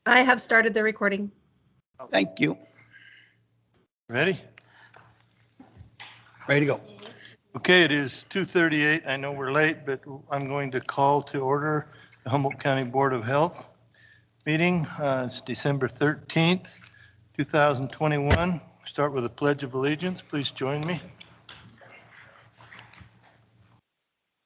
I have started the recording. Thank you. Ready? Ready to go. Okay, it is 2:38. I know we're late, but I'm going to call to order the Humboldt County Board of Health meeting. It's December 13th, 2021. Start with a Pledge of Allegiance. Please join me.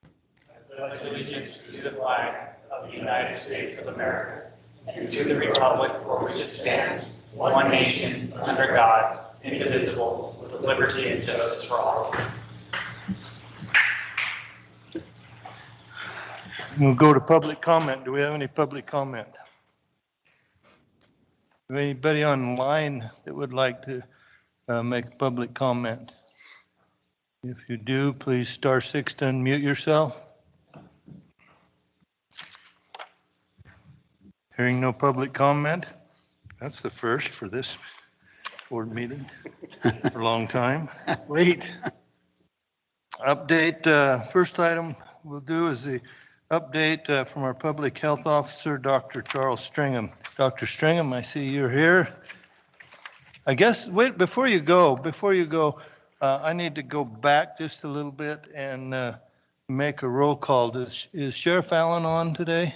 I pledge allegiance to the flag of the United States of America and to the republic for which it stands, one nation, under God, indivisible, with liberty and justice for all. We'll go to public comment. Do we have any public comment? Do anybody online that would like to make public comment? If you do, please *6 to unmute yourself. Hearing no public comment. That's the first for this board meeting for a long time. Wait. Update, first item we'll do is the update from our public health officer, Dr. Charles Stringham. Dr. Stringham, I see you're here. I guess, wait, before you go, I need to go back just a little bit and make a roll call. Is Sheriff Allen on today?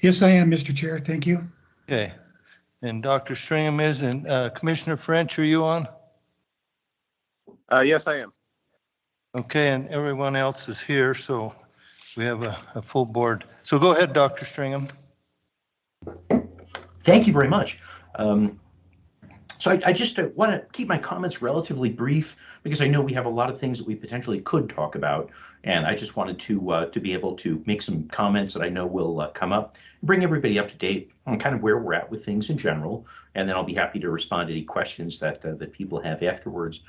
Yes, I am, Mr. Chair. Thank you. Okay. And Dr. Stringham is, and Commissioner French, are you on? Yes, I am. Okay, and everyone else is here, so we have a full board. So go ahead, Dr. Stringham. Thank you very much. So I just want to keep my comments relatively brief because I know we have a lot of things that we potentially could talk about, and I just wanted to be able to make some comments that I know will come up, bring everybody up to date on kind of where we're at with things in general, and then I'll be happy to respond to any questions that that people have afterwards.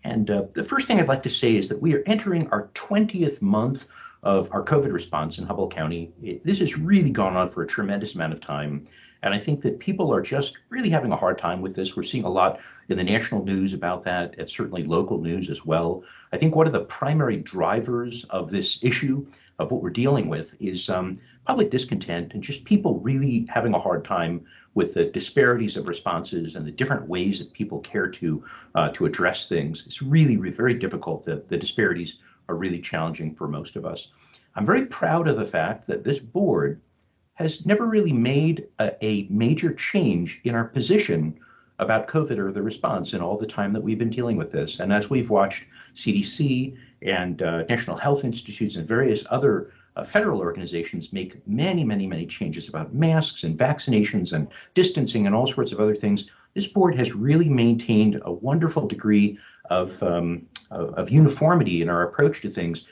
And the first thing I'd like to say is that we are entering our 20th month of our COVID response in Humboldt County. This has really gone on for a tremendous amount of time. And I think that people are just really having a hard time with this. We're seeing a lot in the national news about that, and certainly local news as well. I think one of the primary drivers of this issue of what we're dealing with is public discontent and just people really having a hard time with the disparities of responses and the different ways that people care to address things. It's really very difficult. The disparities are really challenging for most of us. I'm very proud of the fact that this board has never really made a major change in our position about COVID or the response in all the time that we've been dealing with this. And as we've watched CDC and National Health Institutes and various other federal organizations make many changes about masks and vaccinations and distancing and all sorts of other things, this board has really maintained a wonderful degree of uniformity in our approach to things,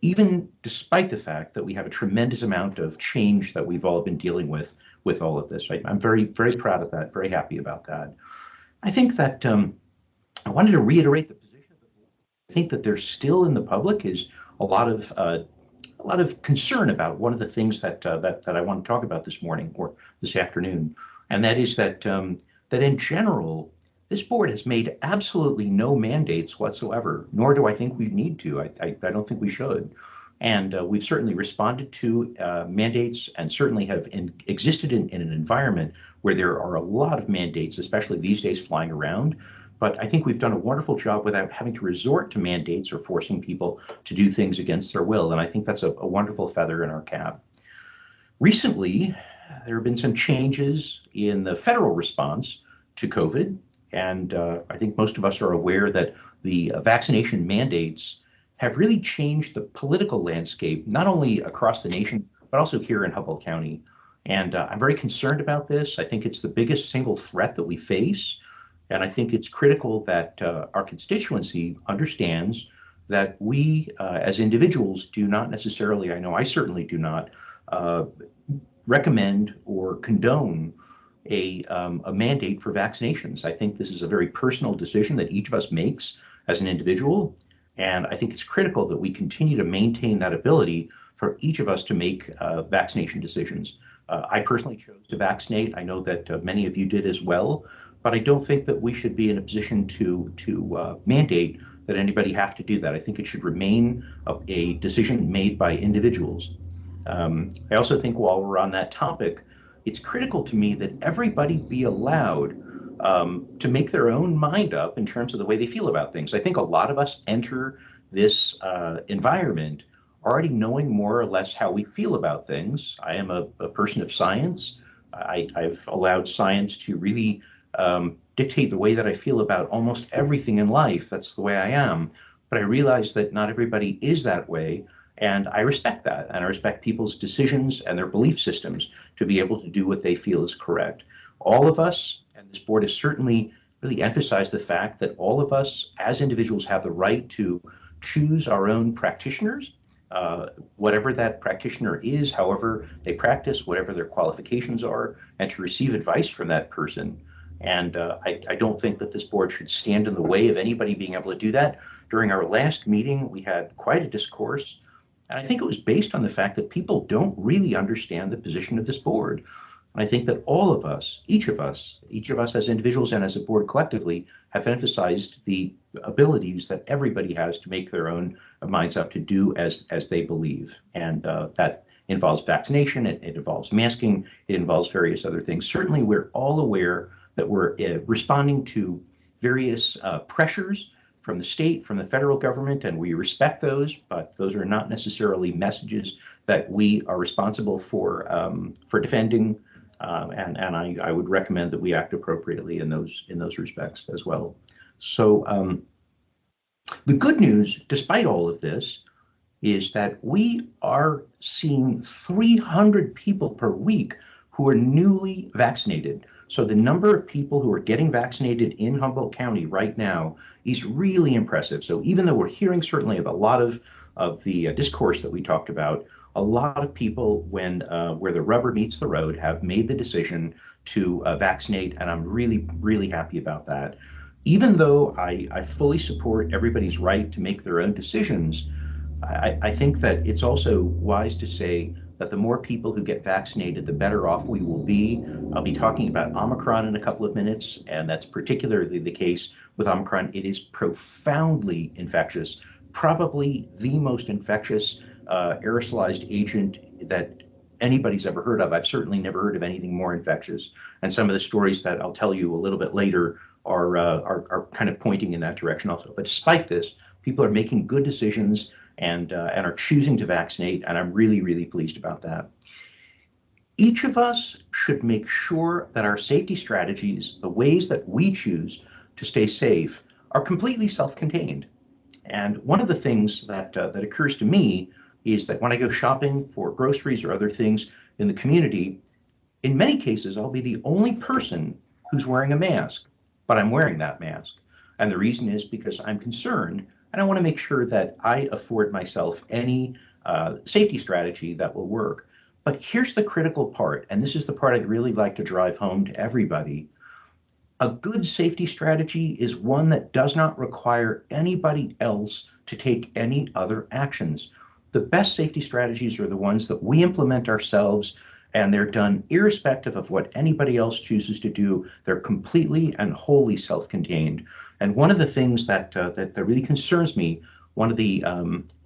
even despite the fact that we have a tremendous amount of change that we've all been dealing with all of this. Right? I'm very proud of that, very happy about that. I think that I wanted to reiterate the position of the board. I think that there's still in the public is a lot of concern about one of the things that I want to talk about this morning or this afternoon, and that is that that in general, this board has made absolutely no mandates whatsoever, nor do I think we need to. I don't think we should. And we've certainly responded to mandates and certainly have existed in an environment where there are a lot of mandates, especially these days, flying around. But I think we've done a wonderful job without having to resort to mandates or forcing people to do things against their will. And I think that's a wonderful feather in our cap. Recently, there have been some changes in the federal response to COVID. And I think most of us are aware that the vaccination mandates have really changed the political landscape, not only across the nation, but also here in Humboldt County. And I'm very concerned about this. I think it's the biggest single threat that we face. And I think it's critical that our constituency understands that we as individuals do not necessarily, I know I certainly do not, recommend or condone a mandate for vaccinations. I think this is a very personal decision that each of us makes as an individual. And I think it's critical that we continue to maintain that ability for each of us to make vaccination decisions. I personally chose to vaccinate. I know that many of you did as well, but I don't think that we should be in a position to mandate that anybody have to do that. I think it should remain a decision made by individuals. I also think while we're on that topic, it's critical to me that everybody be allowed to make their own mind up in terms of the way they feel about things. I think a lot of us enter this environment already knowing more or less how we feel about things. I am a person of science. I've allowed science to really dictate the way that I feel about almost everything in life. That's the way I am. But I realize that not everybody is that way. And I respect that. And I respect people's decisions and their belief systems to be able to do what they feel is correct. All of us, and this board has certainly really emphasized the fact that all of us as individuals have the right to choose our own practitioners, whatever that practitioner is, however they practice, whatever their qualifications are, and to receive advice from that person. And I don't think that this board should stand in the way of anybody being able to do that. During our last meeting, we had quite a discourse, and I think it was based on the fact that people don't really understand the position of this board. And I think that all of us, each of us as individuals and as a board collectively, have emphasized the abilities that everybody has to make their own minds up to do as they believe. And that involves vaccination, it involves masking, it involves various other things. Certainly, we're all aware that we're responding to various pressures from the state, from the federal government, and we respect those, but those are not necessarily messages that we are responsible for defending. And I would recommend that we act appropriately in those respects as well. So the good news, despite all of this, is that we are seeing 300 people per week who are newly vaccinated. So the number of people who are getting vaccinated in Humboldt County right now is really impressive. So even though we're hearing certainly of a lot of the discourse that we talked about, a lot of people, when where the rubber meets the road, have made the decision to vaccinate, and I'm really, really happy about that. Even though I fully support everybody's right to make their own decisions, I think that it's also wise to say that the more people who get vaccinated, the better off we will be. I'll be talking about Omicron in a couple of minutes, and that's particularly the case with Omicron. It is profoundly infectious, probably the most infectious aerosolized agent that anybody's ever heard of. I've certainly never heard of anything more infectious. And some of the stories that I'll tell you a little bit later are kind of pointing in that direction also. But despite this, people are making good decisions and are choosing to vaccinate, and I'm really, really pleased about that. Each of us should make sure that our safety strategies, the ways that we choose to stay safe, are completely self-contained. And one of the things that occurs to me is that when I go shopping for groceries or other things in the community, in many cases, I'll be the only person who's wearing a mask, but I'm wearing that mask. And the reason is because I'm concerned, and I want to make sure that I afford myself any safety strategy that will work. But here's the critical part, and this is the part I'd really like to drive home to everybody. A good safety strategy is one that does not require anybody else to take any other actions. The best safety strategies are the ones that we implement ourselves, and they're done irrespective of what anybody else chooses to do. They're completely and wholly self-contained. And one of the things that really concerns me, one of the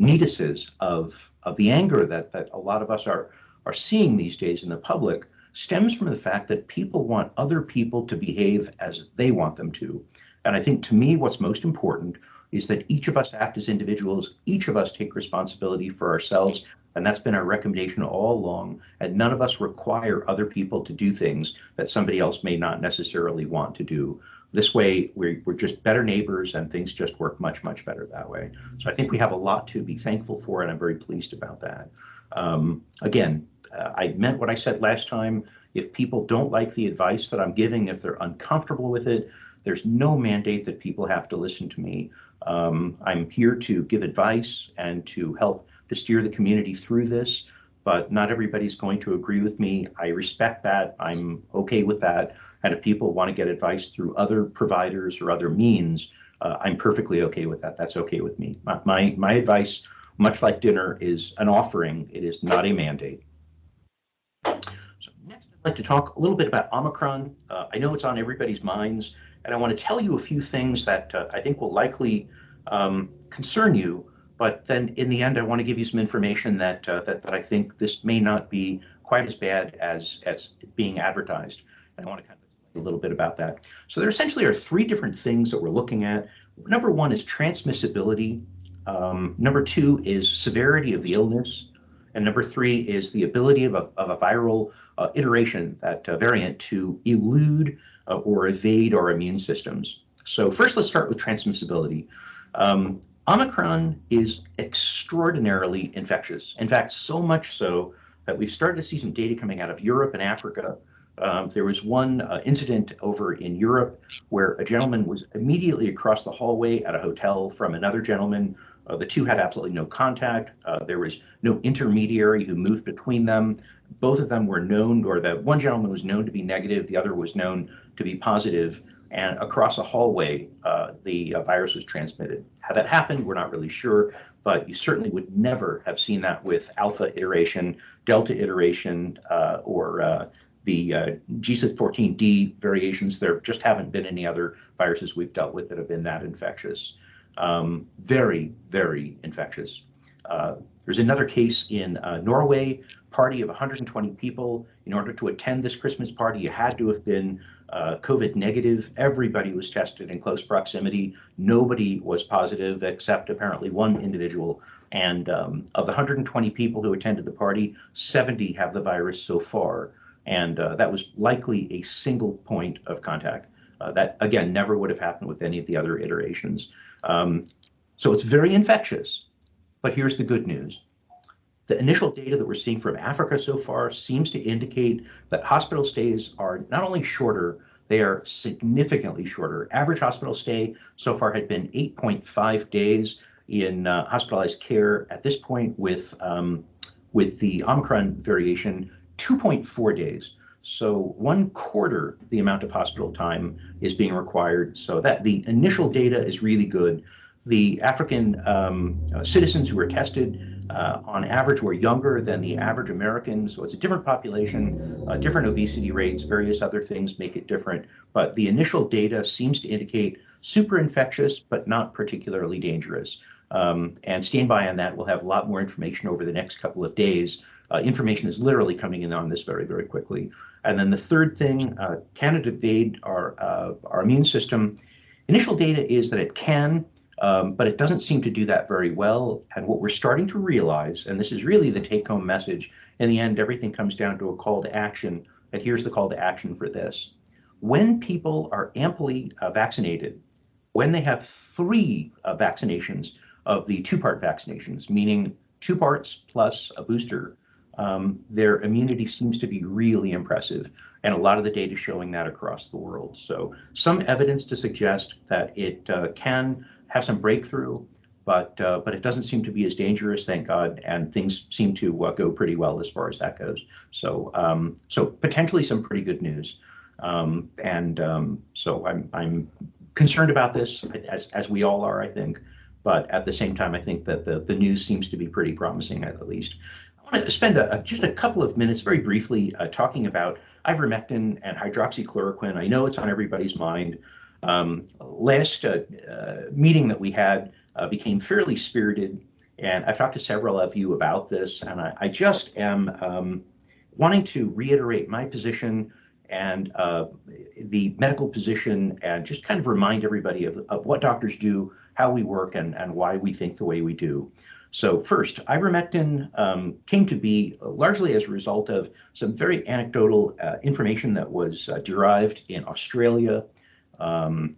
neatuses of the anger that a lot of us are seeing these days in the public, stems from the fact that people want other people to behave as they want them to. And I think, to me, what's most important is that each of us act as individuals, each of us take responsibility for ourselves, and that's been our recommendation all along, and none of us require other people to do things that somebody else may not necessarily want to do. This way, we're just better neighbors, and things just work much, much better that way. So I think we have a lot to be thankful for, and I'm very pleased about that. Again, I meant what I said last time. If people don't like the advice that I'm giving, if they're uncomfortable with it, there's no mandate that people have to listen to me. I'm here to give advice and to help to steer the community through this, but not everybody's going to agree with me. I respect that. I'm okay with that. And if people want to get advice through other providers or other means, I'm perfectly okay with that. That's okay with me. My advice, much like dinner, is an offering. It is not a mandate. So next, I'd like to talk a little bit about Omicron. I know it's on everybody's minds, and I want to tell you a few things that I think will likely concern you, But then in the end, I want to give you some information that I think this may not be quite as bad as being advertised. And I want to kind of explain a little bit about that. So there essentially are three different things that we're looking at. Number one is transmissibility. Number two is severity of the illness. And number three is the ability of a viral iteration, that variant, to elude or evade our immune systems. So first, let's start with transmissibility. Omicron is extraordinarily infectious. In fact, so much so that we've started to see some data coming out of Europe and Africa. There was one incident over in Europe where a gentleman was immediately across the hallway at a hotel from another gentleman. The two had absolutely no contact. There was no intermediary who moved between them. Both of them were known, or the one gentleman was known to be negative, the other was known to be positive. And across a hallway, the virus was transmitted. How that happened, we're not really sure, but you certainly would never have seen that with alpha iteration, delta iteration, or the G14D variations. There just haven't been any other viruses we've dealt with that have been that infectious. Very, very infectious. There's another case in Norway, party of 120 people. In order to attend this Christmas party, you had to have been COVID negative. Everybody was tested in close proximity. Nobody was positive except apparently one individual. And of the 120 people who attended the party, 70 have the virus so far. And that was likely a single point of contact. That, again, never would have happened with any of the other iterations. So it's very infectious. But here's the good news. The initial data that we're seeing from Africa so far seems to indicate that hospital stays are not only shorter, they are significantly shorter. Average hospital stay so far had been 8.5 days in hospitalized care. At this point, with the Omicron variation, 2.4 days. So 1/4 the amount of hospital time is being required. So that the initial data is really good. The African citizens who were tested on average were younger than the average American. So it's a different population, different obesity rates, various other things make it different. But the initial data seems to indicate super infectious, but not particularly dangerous. And stand by on that. We'll have a lot more information over the next couple of days. Information is literally coming in on this very, very quickly. And then the third thing, can it evade our immune system? Initial data is that it can, but it doesn't seem to do that very well. And what we're starting to realize, and this is really the take-home message, in the end, everything comes down to a call to action. And here's the call to action for this. When people are amply vaccinated, when they have 3 vaccinations of the 2-part vaccinations, meaning 2 parts plus a booster, their immunity seems to be really impressive. And a lot of the data showing that across the world. So some evidence to suggest that it can have some breakthrough, but it doesn't seem to be as dangerous, thank God, and things seem to go pretty well as far as that goes. So so potentially some pretty good news. So I'm concerned about this, as we all are, I think. But at the same time, I think that the news seems to be pretty promising, at least. I want to spend just a couple of minutes very briefly talking about ivermectin and hydroxychloroquine. I know it's on everybody's mind. Last meeting that we had became fairly spirited, and I've talked to several of you about this, and I just am wanting to reiterate my position and the medical position, and just kind of remind everybody of what doctors do, how we work, and why we think the way we do. So first, ivermectin came to be largely as a result of some very anecdotal information that was derived in Australia.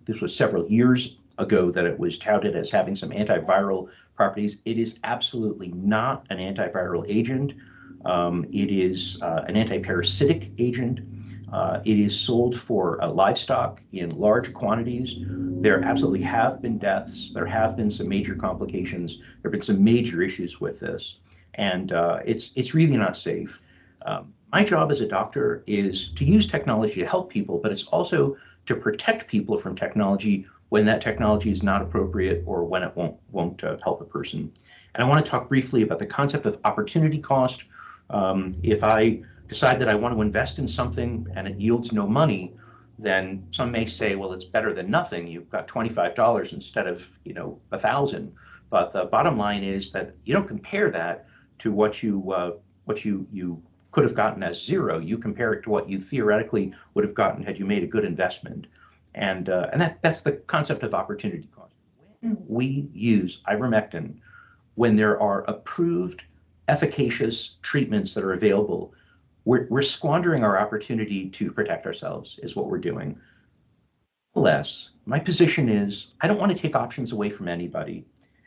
This was several years ago that it was touted as having some antiviral properties. It is absolutely not an antiviral agent. It is an antiparasitic agent. It is sold for livestock in large quantities. There absolutely have been deaths. There have been some major complications. There have been some major issues with this, and it's really not safe. My job as a doctor is to use technology to help people, but it's also to protect people from technology when that technology is not appropriate or when it won't help a person. And I want to talk briefly about the concept of opportunity cost. If I decide that I want to invest in something and it yields no money, then some may say, well, it's better than nothing. You've got $25 instead of, $1,000. But the bottom line is that you don't compare that to what you could have gotten as zero. You compare it to what you theoretically would have gotten had you made a good investment. And that's the concept of opportunity cost. When we use ivermectin, when there are approved, efficacious treatments that are available, we're squandering our opportunity to protect ourselves, is what we're doing. Nonetheless, my position is I don't want to take options away from anybody.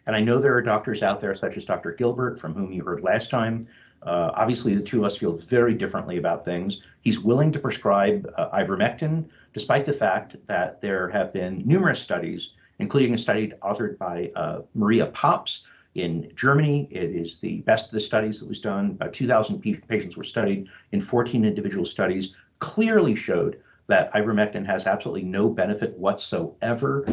And I know there are doctors out there, such as Dr. Gilbert, from whom you heard last time. Obviously, the two of us feel very differently about things. He's willing to prescribe ivermectin, despite the fact that there have been numerous studies, including a study authored by Maria Pops in Germany. It is the best of the studies that was done. About 2,000 patients were studied in 14 individual studies, clearly showed that ivermectin has absolutely no benefit whatsoever.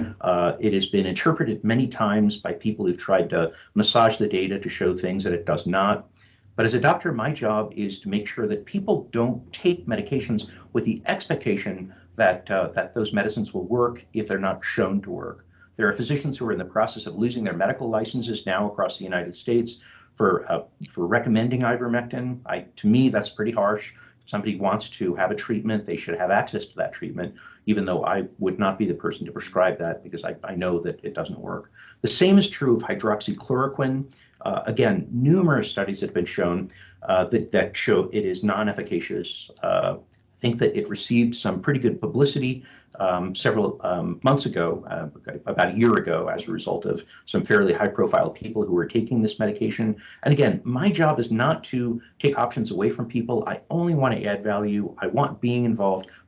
It has been interpreted many times by people who've tried to massage the data to show things that it does not. But as a doctor, my job is to make sure that people don't take medications with the expectation that those medicines will work if they're not shown to work. There are physicians who are in the process of losing their medical licenses now across the United States for recommending ivermectin. To me, that's pretty harsh. If somebody wants to have a treatment, they should have access to that treatment, even though I would not be the person to prescribe that because I know that it doesn't work. The same is true of hydroxychloroquine. Again, numerous studies have been shown that show it is non-efficacious. I think that it received some pretty good publicity several months ago, about a year ago, as a result of some fairly high-profile people who were taking this medication. And again, my job is not to take options away from people. I only want to add value. I want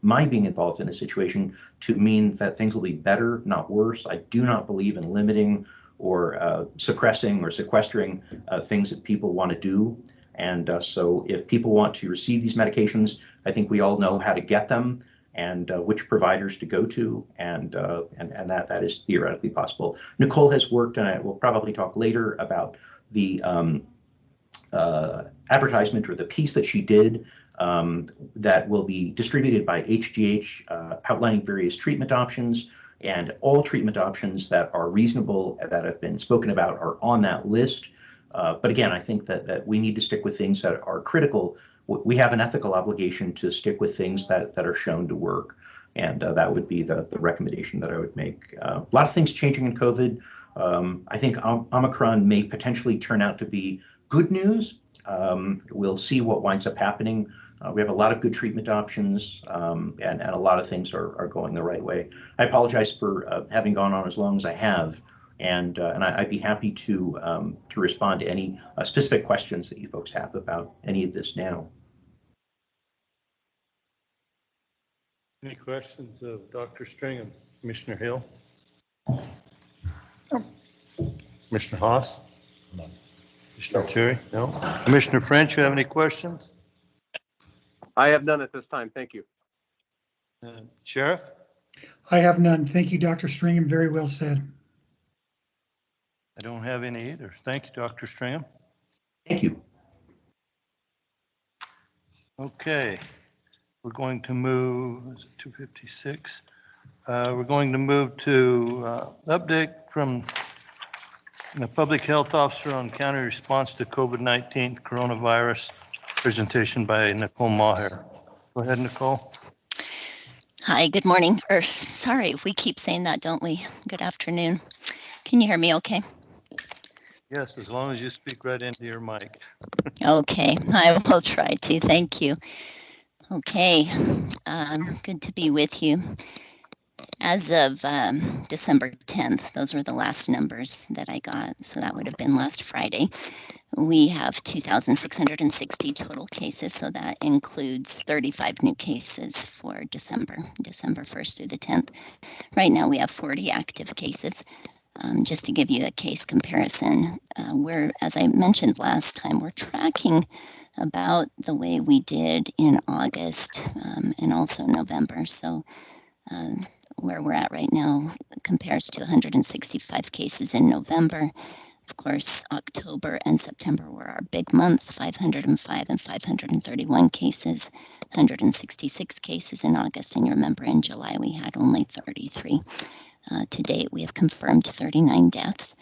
my being involved in a situation to mean that things will be better, not worse. I do not believe in limiting or suppressing or sequestering things that people want to do. And so if people want to receive these medications, I think we all know how to get them and which providers to go to, and that is theoretically possible. Nicole has worked, and I will probably talk later about the advertisement or the piece that she did that will be distributed by HGH, outlining various treatment options. And all treatment options that are reasonable, that have been spoken about, are on that list. But again, I think that we need to stick with things that are critical. We have an ethical obligation to stick with things that are shown to work. And that would be the recommendation that I would make. A lot of things changing in COVID. I think Omicron may potentially turn out to be good news. We'll see what winds up happening. We have a lot of good treatment options, and a lot of things are going the right way. I apologize for having gone on as long as I have, and I'd be happy to respond to any specific questions that you folks have about any of this now. Any questions of Dr. Stringham? Commissioner Hill? Commissioner Haas? None. Commissioner Cherry? No. Commissioner French, you have any questions? I have none at this time. Thank you. Sheriff? I have none. Thank you, Dr. Stringham. Very well said. I don't have any either. Thank you, Dr. Stringham. Thank you. Okay, we're going to move, is it 2:56? We're going to move to update from the Public Health Officer on county response to COVID-19 coronavirus, presentation by Nicole Maher. Go ahead, Nicole. Hi, good morning. Or sorry, we keep saying that, don't we? Good afternoon. Can you hear me okay? Yes, as long as you speak right into your mic. Okay, I will try to. Thank you. Okay, good to be with you. As of December 10th, those were the last numbers that I got, so that would have been last Friday. We have 2,660 total cases, so that includes 35 new cases for December 1st through the 10th. Right now we have 40 active cases. Just to give you a case comparison, as I mentioned last time, we're tracking about the way we did in August and also November. So where we're at right now compares to 165 cases in November. Of course, October and September were our big months, 505 and 531 cases, 166 cases in August. And you remember in July we had only 33. To date, we have confirmed 39 deaths.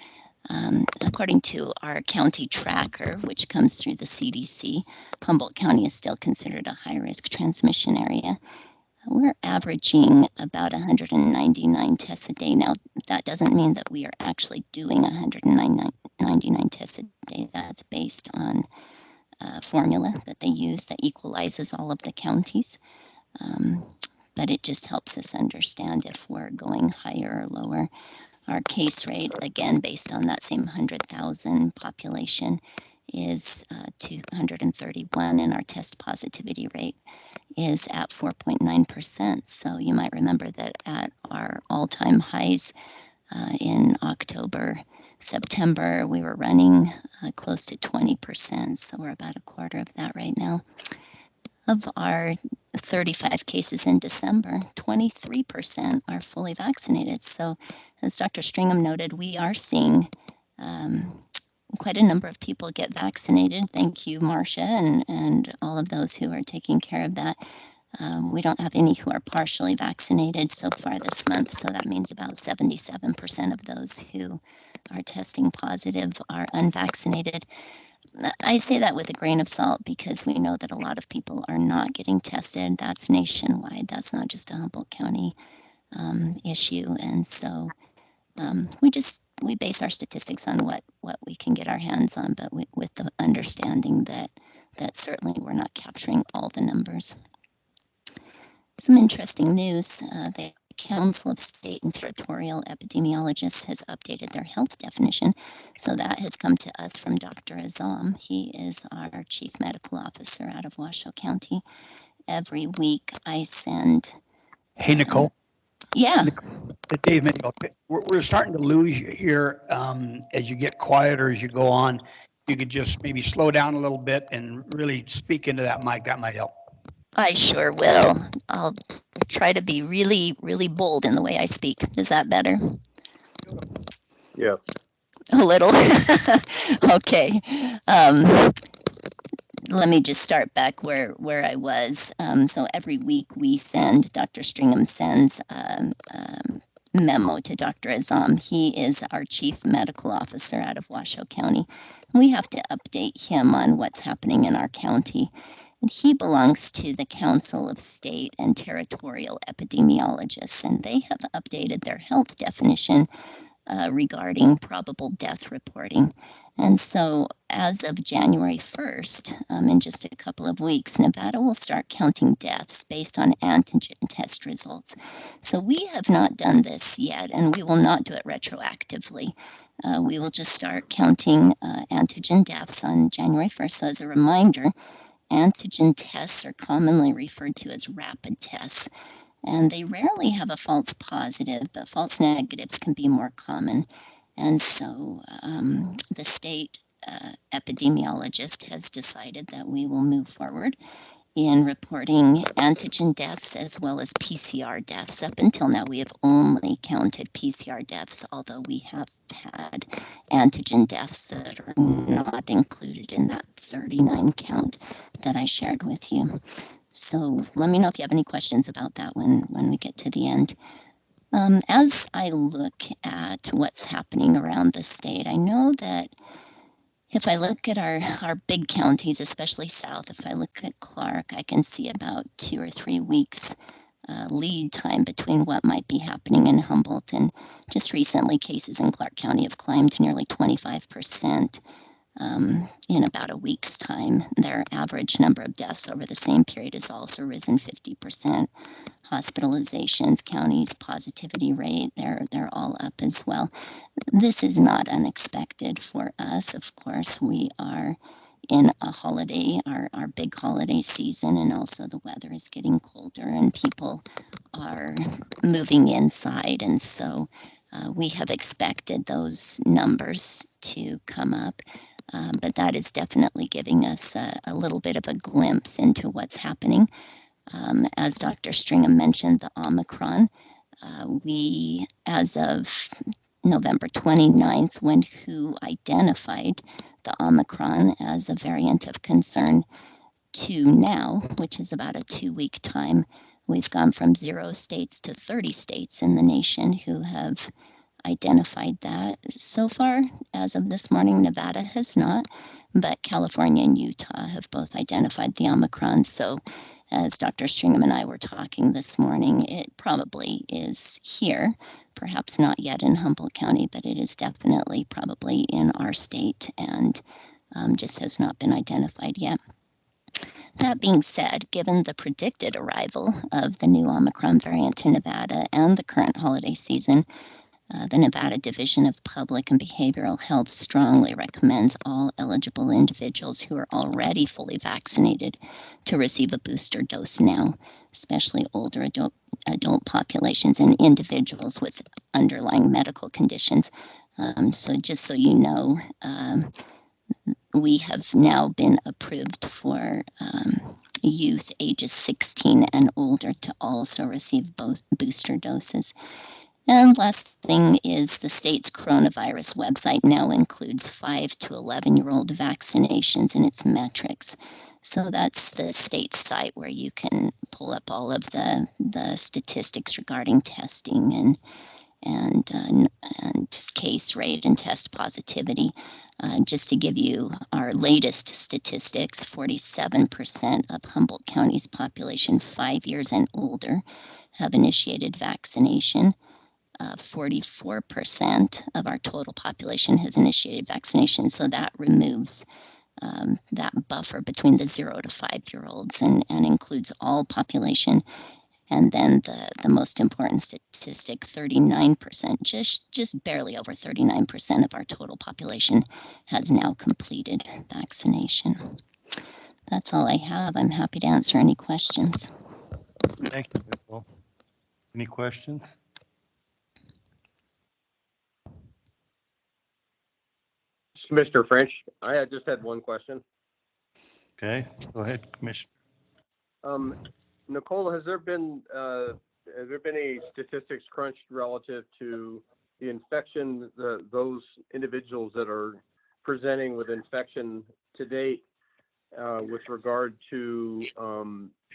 According to our county tracker, which comes through the CDC, Humboldt County is still considered a high-risk transmission area. We're averaging about 199 tests a day. Now, that doesn't mean that we are actually doing 199 tests a day. That's based on a formula that they use that equalizes all of the counties. But it just helps us understand if we're going higher or lower. Our case rate, again, based on that same 100,000 population, is 231, and our test positivity rate is at 4.9%. So you might remember that at our all-time highs in October, September, we were running close to 20%. So we're about a quarter of that right now. Of our 35 cases in December, 23% are fully vaccinated. So as Dr. Stringham noted, we are seeing quite a number of people get vaccinated. Thank you, Marcia, and all of those who are taking care of that. We don't have any who are partially vaccinated so far this month, so that means about 77% of those who are testing positive are unvaccinated. I say that with a grain of salt because we know that a lot of people are not getting tested. That's nationwide. That's not just a Humboldt County issue. And so we base our statistics on what we can get our hands on, but with the understanding that certainly we're not capturing all the numbers. Some interesting news. The Council of State and Territorial Epidemiologists has updated their health definition. So that has come to us from Dr. Azam. He is our Chief Medical Officer out of Washoe County. Every week I send... Hey, Nicole. Yeah. Dave, we're starting to lose you here as you get quieter as you go on. You could just maybe slow down a little bit and really speak into that mic. That might help. I sure will. I'll try to be really, really bold in the way I speak. Is that better? Yeah. A little. Okay. Let me just start back where I was. So every week we send, Dr. Stringham sends memo to Dr. Azam. He is our Chief Medical Officer out of Washoe County. We have to update him on what's happening in our county. And he belongs to the Council of State and Territorial Epidemiologists, and they have updated their health definition regarding probable death reporting. And so as of January 1st, in just a couple of weeks, Nevada will start counting deaths based on antigen test results. So we have not done this yet, and we will not do it retroactively. We will just start counting antigen deaths on January 1st. So as a reminder, antigen tests are commonly referred to as rapid tests, and they rarely have a false positive, but false negatives can be more common. And so the state epidemiologist has decided that we will move forward in reporting antigen deaths as well as PCR deaths. Up until now, we have only counted PCR deaths, although we have had antigen deaths that are not included in that 39 count that I shared with you. So let me know if you have any questions about that when we get to the end. As I look at what's happening around the state, I know that if I look at our big counties, especially south, if I look at Clark, I can see about 2 or 3 weeks lead time between what might be happening in Humboldt. And just recently, cases in Clark County have climbed to nearly 25% in about a week's time. Their average number of deaths over the same period has also risen 50%. Hospitalizations, counties, positivity rate, they're all up as well. This is not unexpected for us. Of course, we are in a holiday, our big holiday season, and also the weather is getting colder and people are moving inside. And so we have expected those numbers to come up. But that is definitely giving us a little bit of a glimpse into what's happening. As Dr. Stringham mentioned, the Omicron, we, as of November 29th, when WHO identified the Omicron as a variant of concern, to now, which is about a 2-week time, we've gone from 0 states to 30 states in the nation who have identified that. So far, as of this morning, Nevada has not, but California and Utah have both identified the Omicron. So as Dr. Stringham and I were talking this morning, it probably is here, perhaps not yet in Humboldt County, but it is definitely probably in our state and just has not been identified yet. That being said, given the predicted arrival of the new Omicron variant to Nevada and the current holiday season, the Nevada Division of Public and Behavioral Health strongly recommends all eligible individuals who are already fully vaccinated to receive a booster dose now, especially older adult populations and individuals with underlying medical conditions. So just so you know, we have now been approved for youth ages 16 and older to also receive both booster doses. And last thing is the state's coronavirus website now includes 5 to 11-year-old vaccinations in its metrics. So that's the state site where you can pull up all of the statistics regarding testing and case rate and test positivity. Just to give you our latest statistics, 47% of Humboldt County's population 5 years and older have initiated vaccination. 44% of our total population has initiated vaccination, so that removes that buffer between the 0 to 5-year-olds and includes all population. And then the most important statistic, 39%, just barely over 39% of our total population has now completed vaccination. That's all I have. I'm happy to answer any questions. Thank you, Nicole. Any questions? Commissioner French, I just had one question. Okay, go ahead, Commissioner. Nicole, has there been any statistics crunched relative to the infection, those individuals that are presenting with infection to date with regard to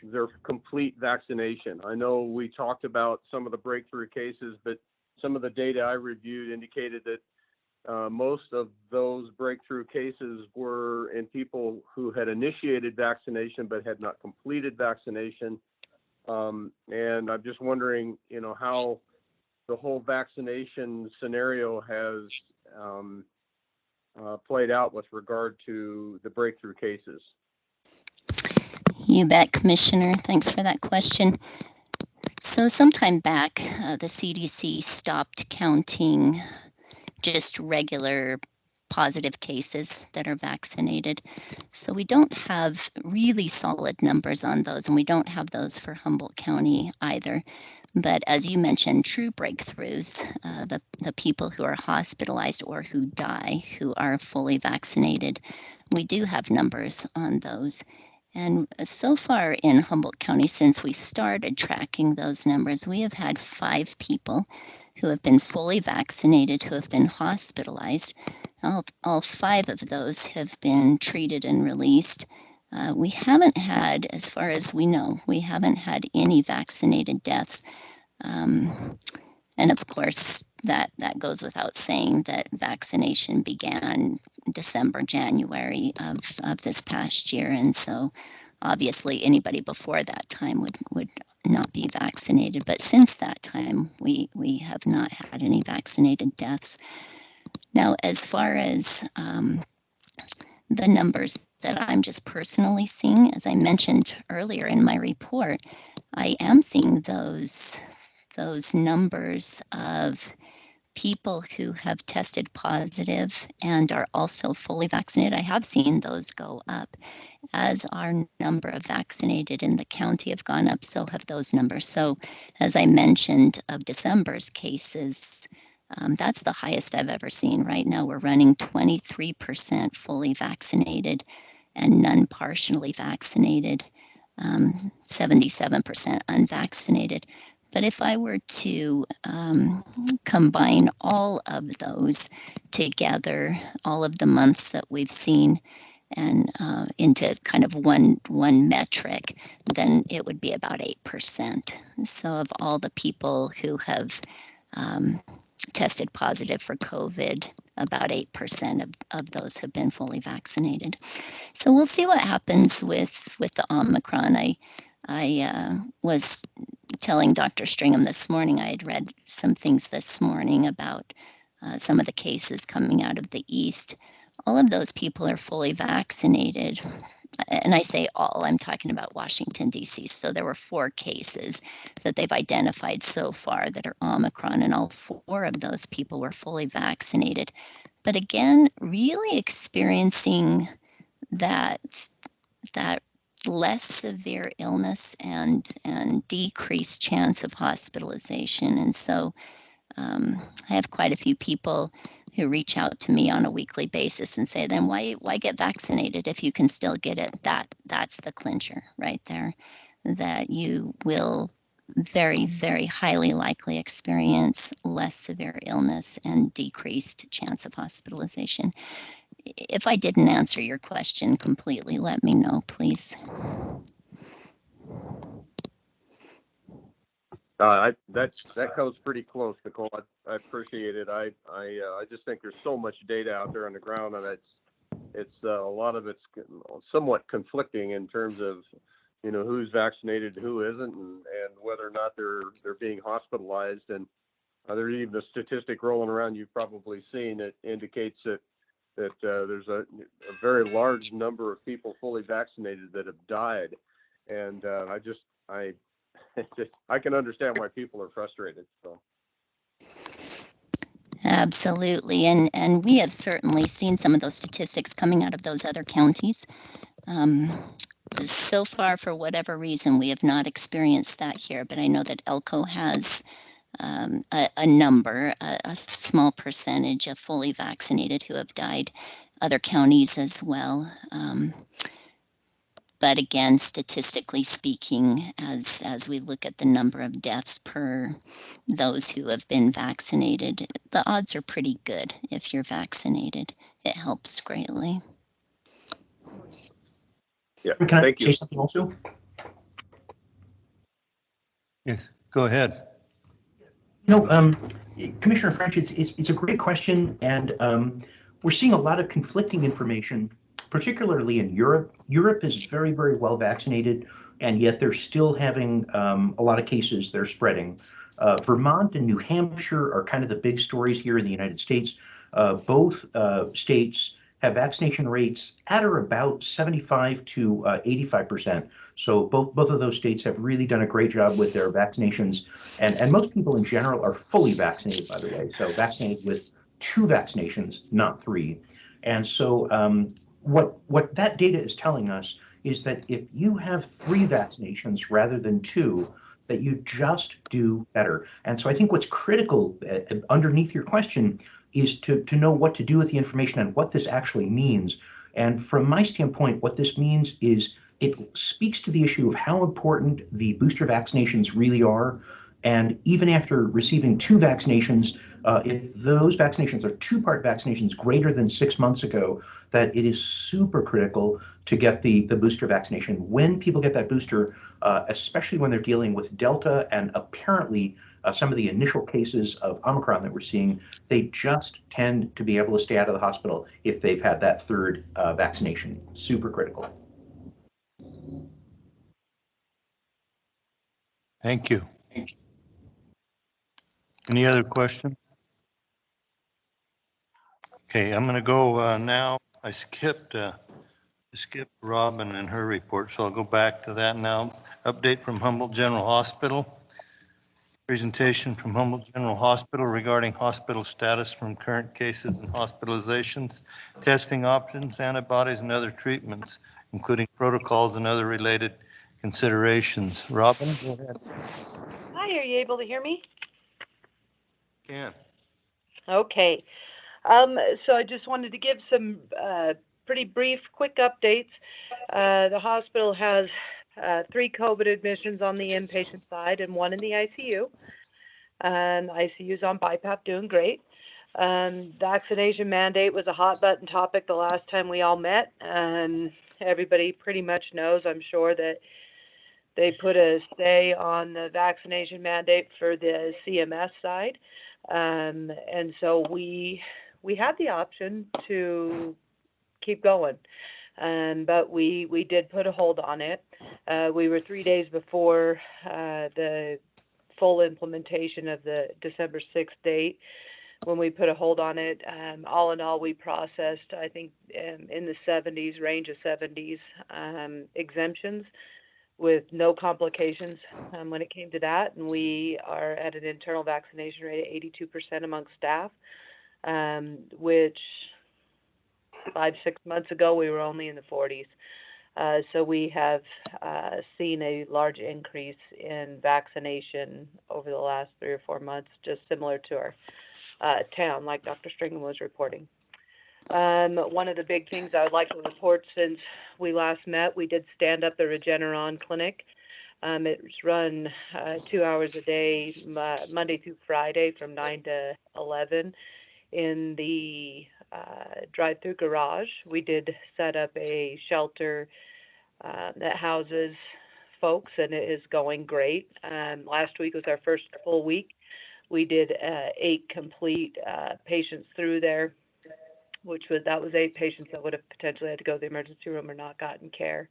their complete vaccination? I know we talked about some of the breakthrough cases, but some of the data I reviewed indicated that most of those breakthrough cases were in people who had initiated vaccination but had not completed vaccination. And I'm just wondering, how the whole vaccination scenario has played out with regard to the breakthrough cases. You bet, Commissioner. Thanks for that question. So sometime back, the CDC stopped counting just regular positive cases that are vaccinated. So we don't have really solid numbers on those, and we don't have those for Humboldt County either. But as you mentioned, true breakthroughs, the people who are hospitalized or who die, who are fully vaccinated, we do have numbers on those. And so far in Humboldt County, since we started tracking those numbers, we have had 5 people who have been fully vaccinated, who have been hospitalized. All 5 of those have been treated and released. We haven't had, as far as we know, we haven't had any vaccinated deaths. And of course, that goes without saying that vaccination began December, January of this past year. And so obviously anybody before that time would not be vaccinated. But since that time, we have not had any vaccinated deaths. Now, as far as the numbers that I'm just personally seeing, as I mentioned earlier in my report, I am seeing those numbers of people who have tested positive and are also fully vaccinated. I have seen those go up. As our number of vaccinated in the county have gone up, so have those numbers. So as I mentioned, of December's cases, that's the highest I've ever seen. Right now we're running 23% fully vaccinated and none partially vaccinated, 77% unvaccinated. But if I were to combine all of those together, all of the months that we've seen, and into kind of one metric, then it would be about 8%. So of all the people who have tested positive for COVID. About 8% of those have been fully vaccinated. So we'll see what happens with the Omicron. I was telling Dr. Stringham this morning, I had read some things this morning about some of the cases coming out of the East. All of those people are fully vaccinated. And I say all, I'm talking about Washington, D.C. So there were 4 cases that they've identified so far that are Omicron, and all 4 of those people were fully vaccinated. But again, really experiencing that less severe illness and decreased chance of hospitalization. And so I have quite a few people who reach out to me on a weekly basis and say, then why get vaccinated if you can still get it? That's the clincher right there, that you will very, very highly likely experience less severe illness and decreased chance of hospitalization. If I didn't answer your question completely, let me know, please. That comes pretty close, Nicole. I appreciate it. I just think there's so much data out there on the ground, and it's a lot of it's somewhat conflicting in terms of, you know, who's vaccinated, who isn't, and whether or not they're being hospitalized. And there's even a statistic rolling around you've probably seen that indicates that there's a very large number of people fully vaccinated that have died. And I can understand why people are frustrated. So. Absolutely. And we have certainly seen some of those statistics coming out of those other counties. So far, for whatever reason, we have not experienced that here, but I know that Elko has a number, a small percentage of fully vaccinated who have died, other counties as well. But again, statistically speaking, as we look at the number of deaths per those who have been vaccinated, the odds are pretty good if you're vaccinated. It helps greatly. Yeah, Can I thank say you. something also? Yes, go ahead. You know, Commissioner French, it's a great question, and we're seeing a lot of conflicting information, particularly in Europe. Europe is very, very well vaccinated, and yet they're still having a lot of cases that are spreading. Vermont and New Hampshire are kind of the big stories here in the United States. Both states have vaccination rates at or about 75 to 85%. So both of those states have really done a great job with their vaccinations. And most people in general are fully vaccinated, by the way. So vaccinated with 2 vaccinations, not 3. And so what that data is telling us is that if you have 3 vaccinations rather than 2, that you just do better. And so I think what's critical underneath your question is to know what to do with the information and what this actually means. And from my standpoint, what this means is it speaks to the issue of how important the booster vaccinations really are. And even after receiving 2 vaccinations, if those vaccinations are 2-part vaccinations greater than 6 months ago, that it is super critical to get the booster vaccination. When people get that booster, especially when they're dealing with Delta and apparently some of the initial cases of Omicron that we're seeing, they just tend to be able to stay out of the hospital if they've had that 3rd vaccination. Super critical. Thank you. Any other questions? Okay, I'm going to go now. I skipped Robin and her report, so I'll go back to that now. Update from Humboldt General Hospital. Presentation from Humboldt General Hospital regarding hospital status from current cases and hospitalizations, testing options, antibodies, and other treatments, including protocols and other related considerations. Robin, go ahead. Hi, are you able to hear me? Can. Okay. So I just wanted to give some pretty brief, quick updates. The hospital has 3 COVID admissions on the inpatient side and 1 in the ICU. And the ICU's on BiPAP, doing great. Vaccination mandate was a hot button topic the last time we all met, and everybody pretty much knows, I'm sure, that they put a stay on the vaccination mandate for the CMS side. And so we had the option to keep going. But we did put a hold on it. We were 3 days before the full implementation of the December 6th date when we put a hold on it. All in all, we processed, I think, in the 70s, range of 70s exemptions with no complications when it came to that. And we are at an internal vaccination rate of 82% amongst staff, which 5-6 months ago, we were only in the 40s. So we have seen a large increase in vaccination over the last 3 or 4 months, just similar to our town, like Dr. Stringham was reporting. One of the big things I would like to report since we last met, we did stand up the Regeneron Clinic. It's run 2 hours a day, Monday through Friday from 9 to 11 in the drive-through garage. We did set up a shelter that houses folks, and it is going great. Last week was our first full week. We did 8 complete patients through there, that was 8 patients that would have potentially had to go to the emergency room or not gotten care.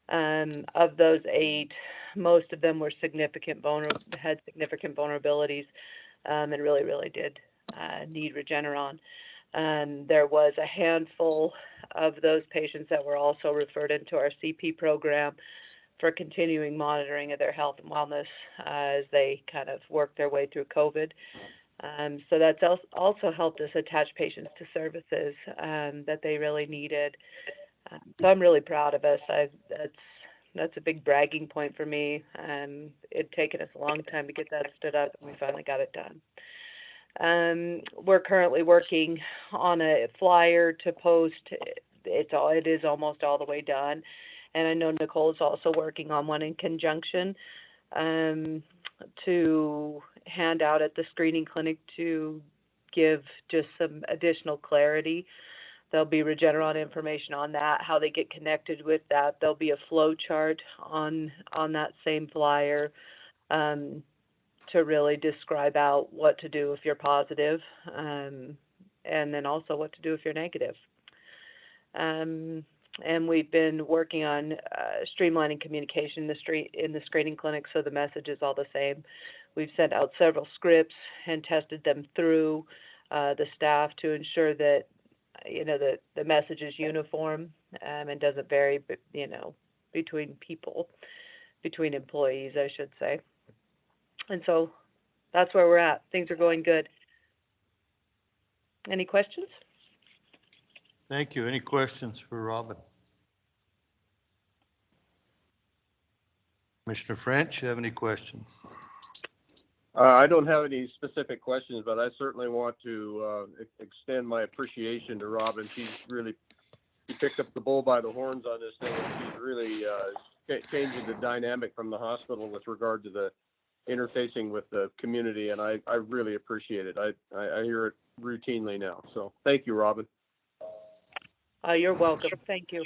Of those 8, most of them were had significant vulnerabilities, and really did need Regeneron. There was a handful of those patients that were also referred into our CP program for continuing monitoring of their health and wellness as they kind of work their way through COVID. So that's also helped us attach patients to services that they really needed. So I'm really proud of us. That's a big bragging point for me. It'd taken us a long time to get that stood up, and we finally got it done. We're currently working on a flyer to post. It is almost all the way done. And I know Nicole is also working on one in conjunction to hand out at the screening clinic to give just some additional clarity. There'll be Regeneron information on that, how they get connected with that. There'll be a flow chart on that same flyer to really describe out what to do if you're positive, and then also what to do if you're negative. And we've been working on streamlining communication in the screening clinic, so the message is all the same. We've sent out several scripts and tested them through the staff to ensure that the message is uniform and doesn't vary, between people, between employees, I should say. And so that's where we're at. Things are going good. Any questions? Thank you. Any questions for Robin? Commissioner French, you have any questions? I don't have any specific questions, but I certainly want to extend my appreciation to Robin. She picked up the bull by the horns on this thing, and she's really changing the dynamic from the hospital with regard to the interfacing with the community, and I really appreciate it. I hear it routinely now. So thank you, Robin. You're welcome. Thank you.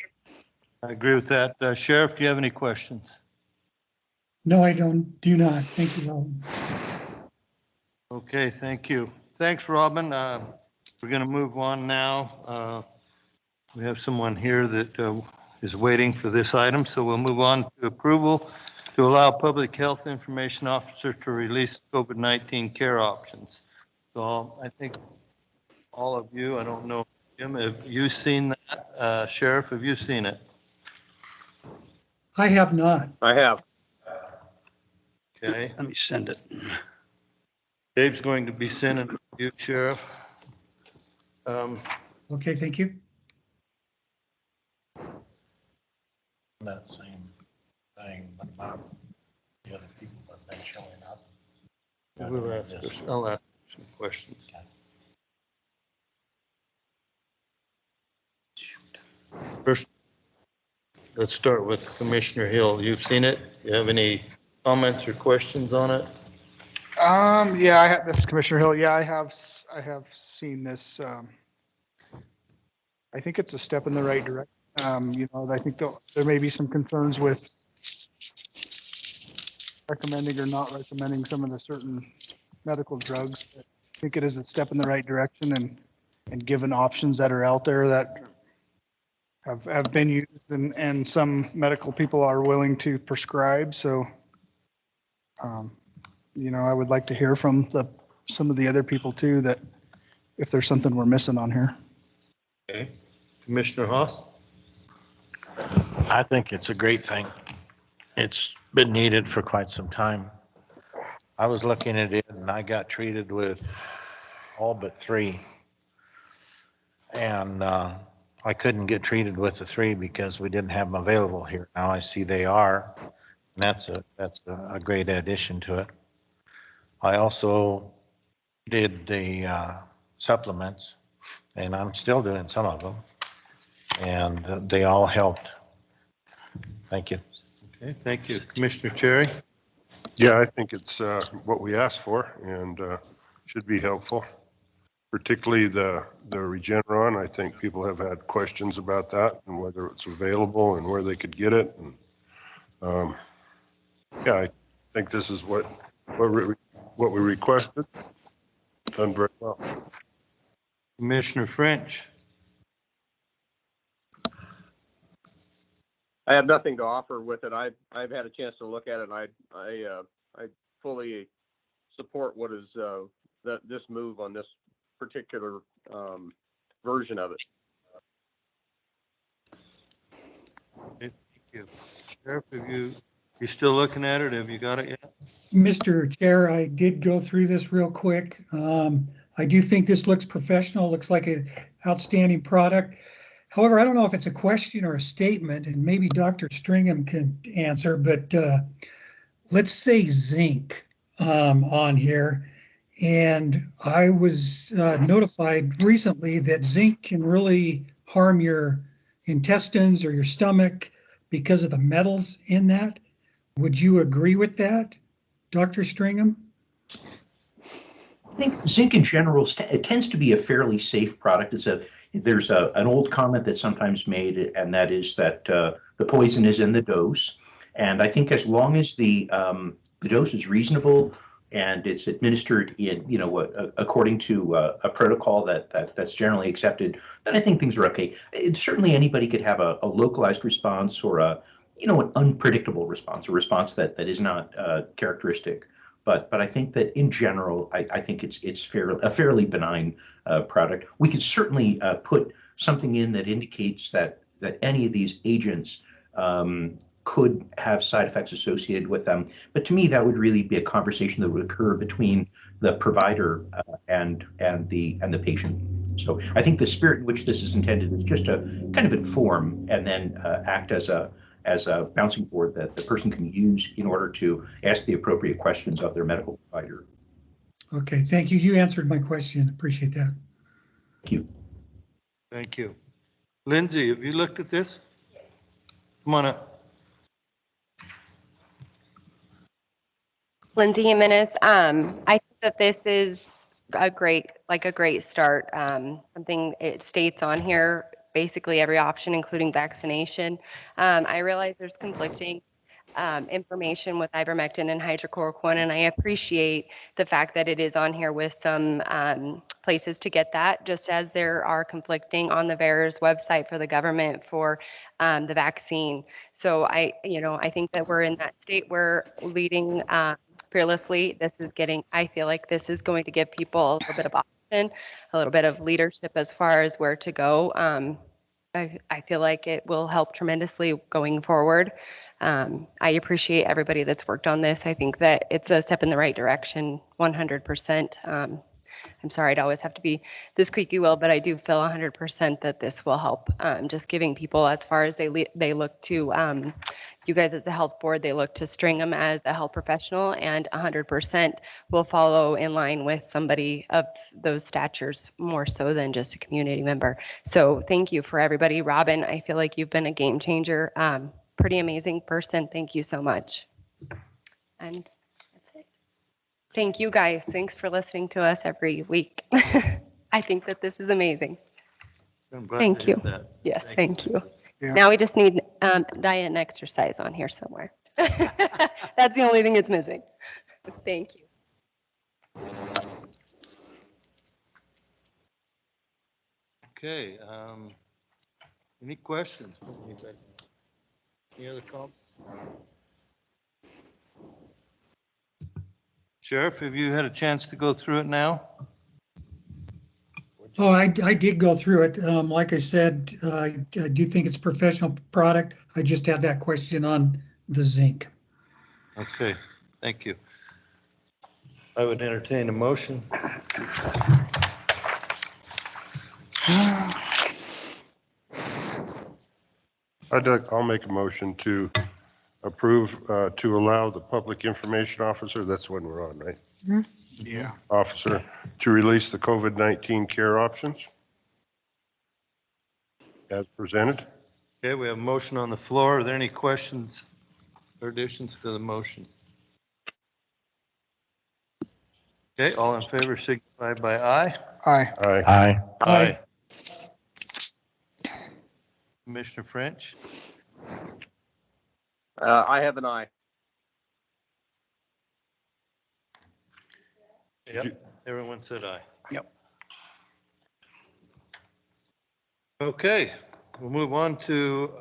I agree with that. Sheriff, do you have any questions? No, I do not. Thank you, Robin. Okay, thank you. Thanks, Robin. We're going to move on now. We have someone here that is waiting for this item, so we'll move on to approval to allow Public Health Information Officer to release COVID-19 care options. So I think all of you, I don't know, Jim, have you seen that? Sheriff, have you seen it? I have not. I have. Okay. Let me send it. Dave's going to be sending it to you, Sheriff. Okay, thank you. That same thing, but about the other people that have been showing up. I'll ask some questions. First, let's start with Commissioner Hill. You've seen it. You have any comments or questions on it? Yeah, this is Commissioner Hill. Yeah, I have seen this. I think it's a step in the right direction. I think there may be some concerns with recommending or not recommending some of the certain medical drugs. think it is a step in the right direction and given options that are out there that have been used and some medical people are willing to prescribe. So, I would like to hear from some of the other people too, that if there's something we're missing on here. Okay. Commissioner Haas? I think it's a great thing. It's been needed for quite some time. I was looking at it and I got treated with all but 3. And I couldn't get treated with the 3 because we didn't have them available here. Now I see they are. And that's a great addition to it. I also did the supplements, and I'm still doing some of them, and they all helped. Thank you. Okay, thank you. Commissioner Cherry? Yeah, I think it's what we asked for and should be helpful, particularly the Regeneron. I think people have had questions about that and whether it's available and where they could get it. And yeah, I think this is what we requested. Done very well. Commissioner French? I have nothing to offer with it. I've had a chance to look at it, and I fully support what is this move on this particular version of it. Okay, thank you. Sheriff, you still looking at it? Have you got it yet? Mr. Chair, I did go through this real quick. I do think this looks professional, looks like an outstanding product. However, I don't know if it's a question or a statement, and maybe Dr. Stringham can answer, but let's say zinc on here. And I was notified recently that zinc can really harm your intestines or your stomach because of the metals in that. Would you agree with that, Dr. Stringham? I think zinc in general, it tends to be a fairly safe product. There's an old comment that's sometimes made, and that is that the poison is in the dose. And I think as long as the dose is reasonable and it's administered in, according to a protocol that's generally accepted, then I think things are okay. Certainly anybody could have a localized response or an unpredictable response, a response that is not characteristic. But I think that in general, I think it's a fairly benign product. We could certainly put something in that indicates that any of these agents could have side effects associated with them. But to me, that would really be a conversation that would occur between the provider and the patient. So I think the spirit in which this is intended is just to kind of inform and then act as a bouncing board that the person can use in order to ask the appropriate questions of their medical provider. Okay, thank you. You answered my question. Appreciate that. Thank you. Thank you. Lindsay, have you looked at this? Come on up. Lindsay Jimenez. I think that this is a great start. Something it states on here, basically every option, including vaccination. I realize there's conflicting information with ivermectin and hydrochloroquine, and I appreciate the fact that it is on here with some places to get that, just as there are conflicting on the VAERS website for the government for the vaccine. So I think that we're in that state where leading fearlessly, I feel like this is going to give people a little bit of option, a little bit of leadership as far as where to go. I feel like it will help tremendously going forward. I appreciate everybody that's worked on this. I think that it's a step in the right direction, 100%. I'm sorry I'd always have to be this squeaky wheel, but I do feel 100% that this will help. Just giving people, as far as they look to you guys as a health board, they look to Stringham as a health professional, and 100% will follow in line with somebody of those statures more so than just a community member. So thank you for everybody. Robin, I feel like you've been a game changer. Pretty amazing person. Thank you so much. And that's it. Thank you guys. Thanks for listening to us every week. I think that this is amazing. Thank you. Yes, thank you. Yeah. Now we just need diet and exercise on here somewhere. That's the only thing it's missing. Thank you. Okay, any questions? Anybody? Any other comments? Sheriff, have you had a chance to go through it now? Oh, I did go through it. Like I said, I do think it's a professional product. I just had that question on the zinc. Okay, thank you. I would entertain a motion. I'll make a motion to approve, to allow the public information officer, that's when we're on, right? Yeah. Officer, to release the COVID-19 care options as presented. Okay, we have a motion on the floor. Are there any questions or additions to the motion? Okay, all in favor signify by aye. Aye. Aye. Aye. Aye. Commissioner French? I have an aye. Yep, everyone said aye. Yep. Okay, we'll move on to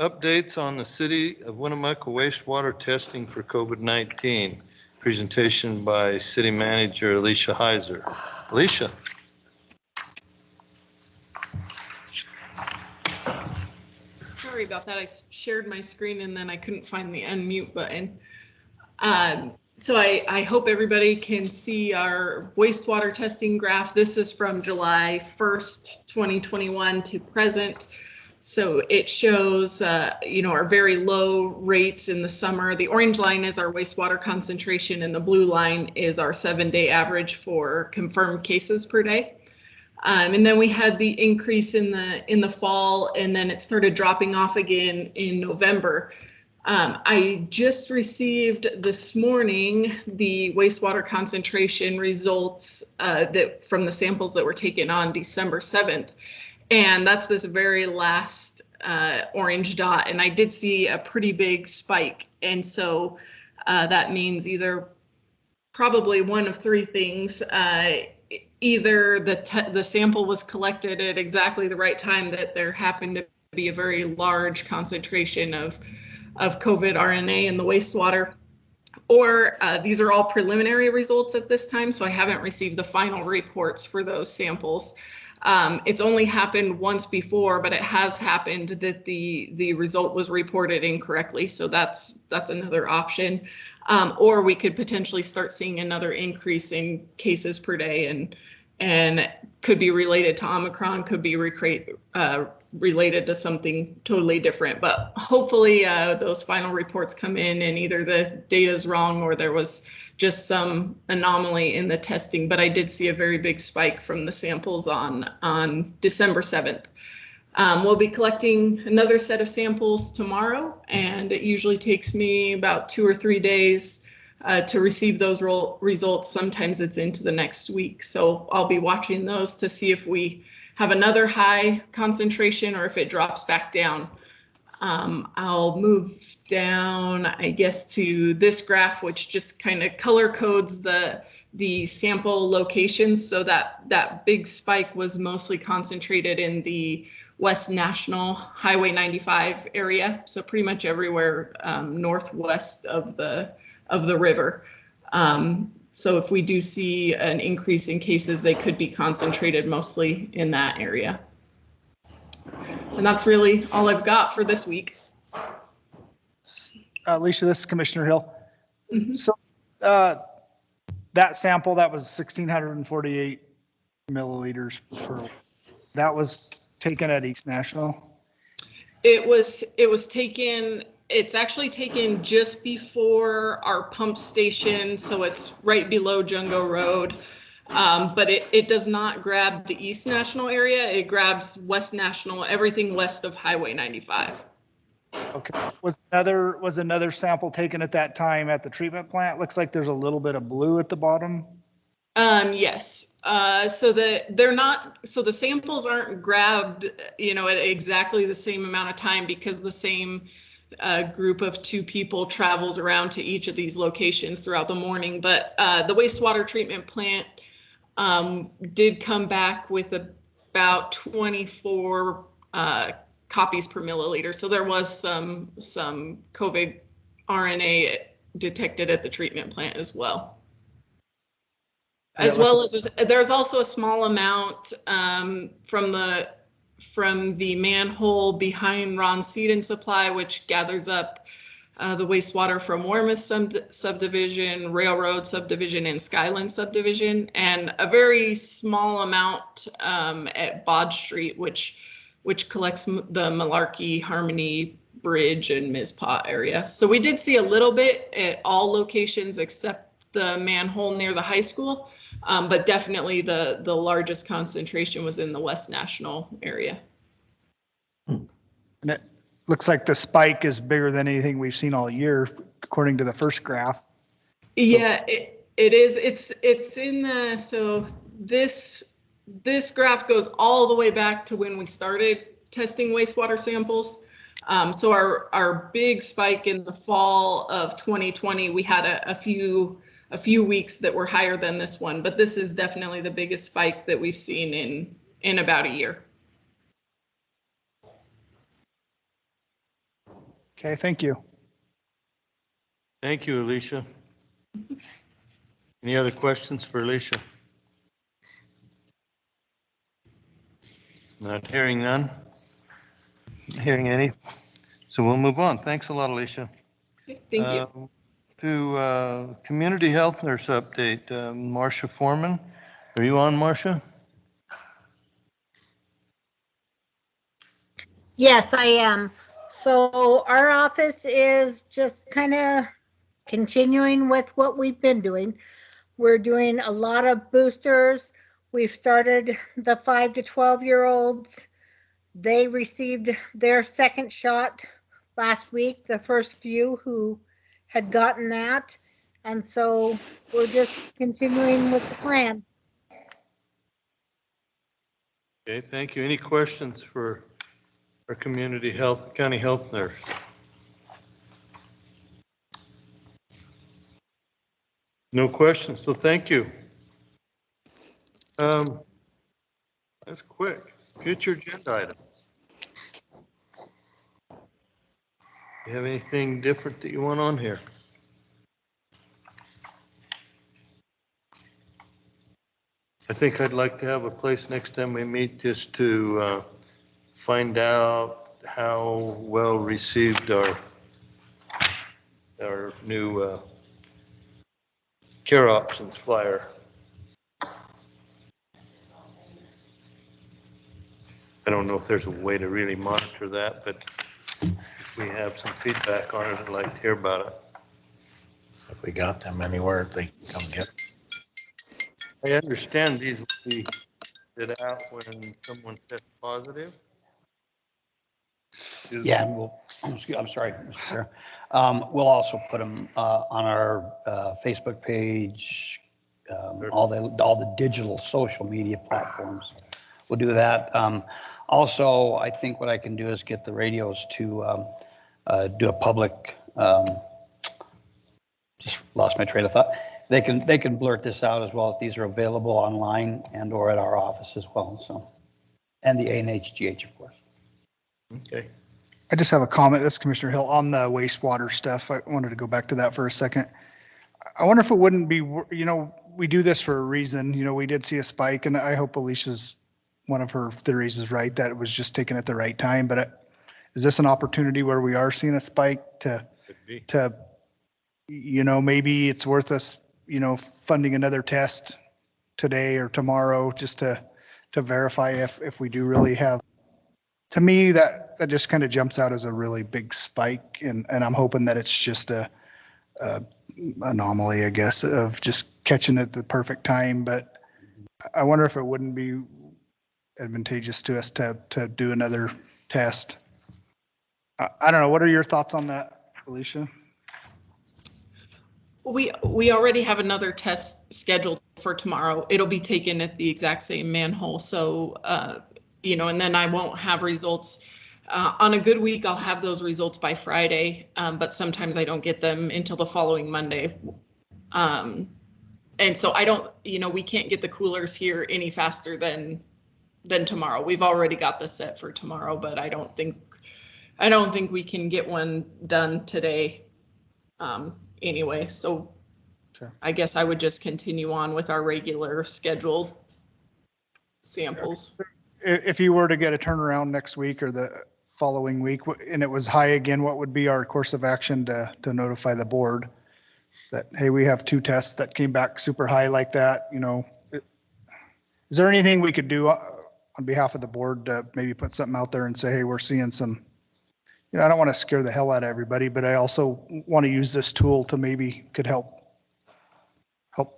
updates on the City of Winnemucca wastewater testing for COVID-19. Presentation by City Manager Alicia Heiser. Alicia? Sorry about that. I shared my screen and then I couldn't find the unmute button. So I hope everybody can see our wastewater testing graph. This is from July 1st, 2021 to present. So it shows, our very low rates in the summer. The orange line is our wastewater concentration and the blue line is our 7-day average for confirmed cases per day. And then we had the increase in the fall, and then it started dropping off again in November. I just received this morning the wastewater concentration results from the samples that were taken on December 7th. And that's this very last orange dot. And I did see a pretty big spike. And so that means either probably one of three things. Either the sample was collected at exactly the right time, that there happened to be a very large concentration of COVID RNA in the wastewater, or these are all preliminary results at this time, so I haven't received the final reports for those samples. It's only happened once before, but it has happened that the result was reported incorrectly, so that's another option. Or we could potentially start seeing another increase in cases per day, and could be related to Omicron, could be related to something totally different. But hopefully those final reports come in and either the data is wrong or there was just some anomaly in the testing. But I did see a very big spike from the samples on December 7th. We'll be collecting another set of samples tomorrow, and it usually takes me about 2 or 3 days to receive those results. Sometimes it's into the next week. So I'll be watching those to see if we have another high concentration or if it drops back down. I'll move down, I guess, to this graph, which just kind of color codes the sample locations. So that big spike was mostly concentrated in the West National Highway 95 area. So pretty much everywhere northwest of the river. So if we do see an increase in cases, they could be concentrated mostly in that area. And that's really all I've got for this week. Alicia, this is Commissioner Hill. Mm-hmm. So that sample, that was 1,648 milliliters that was taken at East National? It was taken. It's actually taken just before our pump station, so it's right below Jungo Road. But it does not grab the East National area. It grabs West National, everything west of Highway 95. Okay. Was another sample taken at that time at the treatment plant? Looks like there's a little bit of blue at the bottom. Yes. So the samples aren't grabbed, at exactly the same amount of time, because the same group of 2 people travels around to each of these locations throughout the morning. But the wastewater treatment plant did come back with about 24 copies per milliliter. So there was some COVID RNA detected at the treatment plant as well. As well as there's also a small amount from the manhole behind Ron Seed and Supply, which gathers up the wastewater from Warmouth subdivision, Railroad subdivision, and Skyland subdivision, and a very small amount at Bod Street, which collects the Malarkey, Harmony, Bridge, and Mizpah area. So we did see a little bit at all locations except the manhole near the high school, but definitely the largest concentration was in the West National area. And it looks like the spike is bigger than anything we've seen all year, according to the first graph. Yeah, it is. It's in the, so this graph goes all the way back to when we started testing wastewater samples. So our big spike in the fall of 2020, we had a few weeks that were higher than this one, but this is definitely the biggest spike that we've seen in about a year. Okay, thank you. Thank you, Alicia. Any other questions for Alicia? Not hearing none. Hearing any. So we'll move on. Thanks a lot, Alicia. Thank you. To community health nurse update, Marcia Foreman. Are you on, Marcia? Yes, I am. So our office is just kind of continuing with what we've been doing. We're doing a lot of boosters. We've started the 5 to 12-year-olds. They received their second shot last week, the first few who had gotten that. And so we're just continuing with the plan. Okay, thank you. Any questions for our community health, county health nurse? No questions, so thank you. That's quick. Future agenda items. You have anything different that you want on here? I think I'd like to have a place next time we meet just to find out how well received our new care options flyer. I don't know if there's a way to really monitor that, but if we have some feedback on it, I'd like to hear about it. If we got them anywhere, they can come get. I understand these will be put out when someone tests positive. Yeah, and we'll, I'm sorry, Mr. Chair. We'll also put them on our Facebook page, all the digital social media platforms. We'll do that. Also, I think what I can do is get the radios to do a public, just lost my train of thought. They can blurt this out as well if these are available online and or at our office as well. So, and the ANHGH, of course. Okay. I just have a comment. This is Commissioner Hill on the wastewater stuff. I wanted to go back to that for a second. I wonder if it wouldn't be, we do this for a reason. We did see a spike, and I hope Alicia's one of her theories is right, that it was just taken at the right time. But is this an opportunity where we are seeing a spike to maybe it's worth us, funding another test today or tomorrow just to verify if we do really have. To me, that just kind of jumps out as a really big spike, and I'm hoping that it's just a anomaly, I guess, of just catching it at the perfect time. But I wonder if it wouldn't be advantageous to us to do another test. I don't know. What are your thoughts on that, Alicia? We already have another test scheduled for tomorrow. It'll be taken at the exact same manhole. So, and then I won't have results. On a good week, I'll have those results by Friday, but sometimes I don't get them until the following Monday. And so I don't, we can't get the coolers here any faster than than tomorrow. We've already got this set for tomorrow, but I don't think we can get one done today. Anyway, so Okay. I guess I would just continue on with our regular scheduled samples. If you were to get a turnaround next week or the following week and it was high again, what would be our course of action to notify the board that, hey, we have 2 tests that came back super high like that, you know? Is there anything we could do on behalf of the board to maybe put something out there and say, hey, we're seeing some, you know, I don't want to scare the hell out of everybody, but I also want to use this tool to maybe could help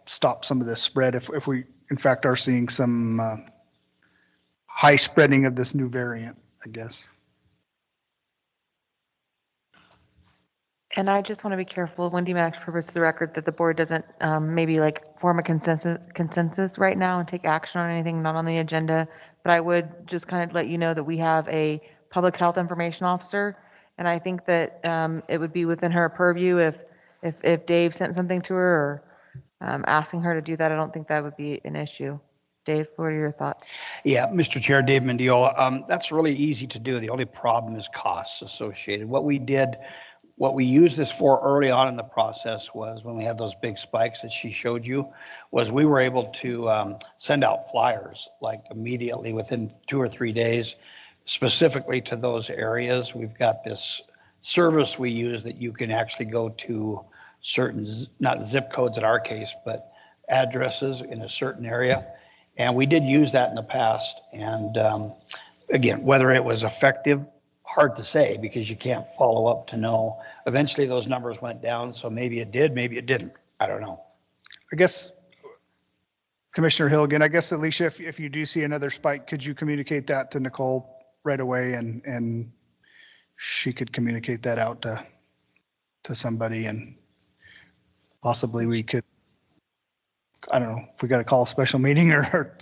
stop some of this spread if we in fact are seeing some high spreading of this new variant, I guess. And I just want to be careful, Wendy Max, purpose the record, that the board doesn't maybe like form a consensus right now and take action on anything not on the agenda. But I would just kind of let you know that we have a public health information officer, and I think that it would be within her purview if Dave sent something to her or asking her to do that. I don't think that would be an issue. Dave, what are your thoughts? Yeah, Mr. Chair, Dave Mendiola, that's really easy to do. The only problem is costs associated. What we used this for early on in the process was when we had those big spikes that she showed you, was we were able to send out flyers like immediately within 2 or 3 days, specifically to those areas. We've got this service we use that you can actually go to certain, not zip codes in our case, but addresses in a certain area. And we did use that in the past. And again, whether it was effective, hard to say because you can't follow up to know. Eventually those numbers went down, so maybe it did, maybe it didn't. I don't know. I guess, Commissioner Hilligan, I guess, Alicia, if you do see another spike, could you communicate that to Nicole right away and she could communicate that out to somebody and possibly we could, I don't know, if we got to call a special meeting or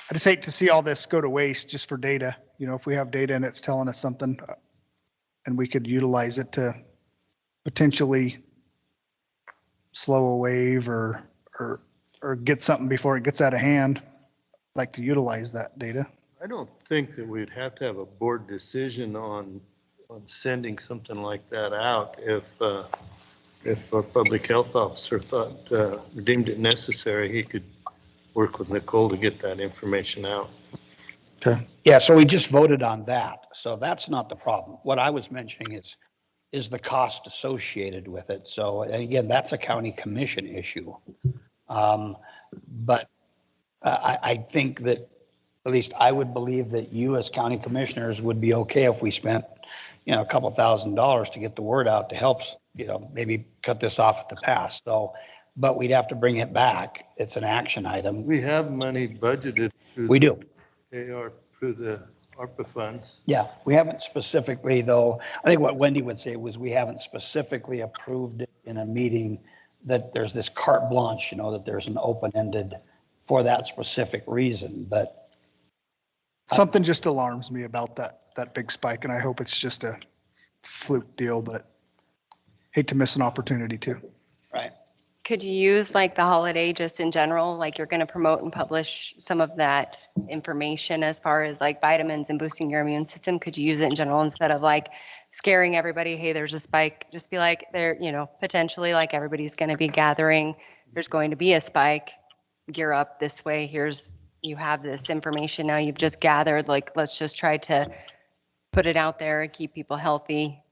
I just hate to see all this go to waste just for data. You know, if we have data and it's telling us something and we could utilize it to potentially slow a wave or get something before it gets out of hand, I'd like to utilize that data. I don't think that we'd have to have a board decision on sending something like that out if our public health officer deemed it necessary, he could work with Nicole to get that information out. Okay. Yeah, so we just voted on that. So that's not the problem. What I was mentioning is the cost associated with it. So again, that's a county commission issue. But I think that, at least I would believe that you as county commissioners would be okay if we spent, you know, a couple $1,000s to get the word out to help, you know, maybe cut this off at the pass. So, but we'd have to bring it back. It's an action item. We have money budgeted. We do. Through the ARPA funds. Yeah, we haven't specifically though. I think what Wendy would say was we haven't specifically approved it in a meeting that there's this carte blanche, you know, that there's an open-ended for that specific reason, but. Something just alarms me about that big spike and I hope it's just a fluke deal, but hate to miss an opportunity too. Right. Could you use like the holiday just in general, like you're going to promote and publish some of that information as far as like vitamins and boosting your immune system? Could you use it in general instead of like scaring everybody, hey, there's a spike? Just be like, there, you know, potentially like everybody's going to be gathering. There's going to be a spike. Gear up this way. You have this information now you've just gathered. Like, let's just try to put it out there and keep people healthy.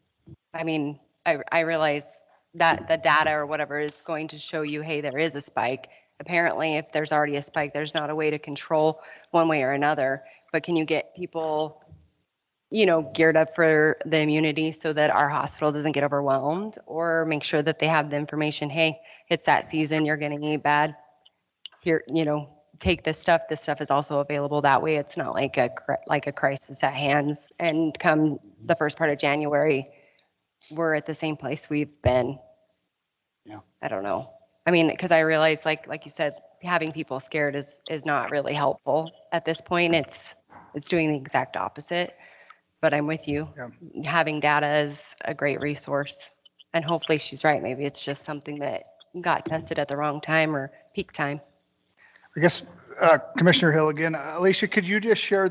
I mean, I realize that the data or whatever is going to show you, hey, there is a spike. Apparently, if there's already a spike, there's not a way to control one way or another. But can you get people, you know, geared up for the immunity so that our hospital doesn't get overwhelmed, or make sure that they have the information, hey, it's that season, you're going to eat bad. Here, you know, take this stuff. This stuff is also available that way. It's not like a crisis at hands. And come the first part of January, we're at the same place we've been. Yeah. I don't know. I mean, because I realize, like you said, having people scared is not really helpful at this point. It's doing the exact opposite. But I'm with you. Yeah. Having data is a great resource, and hopefully she's right. Maybe it's just something that got tested at the wrong time or peak time. I guess, Commissioner Hill again, Alicia, could you just share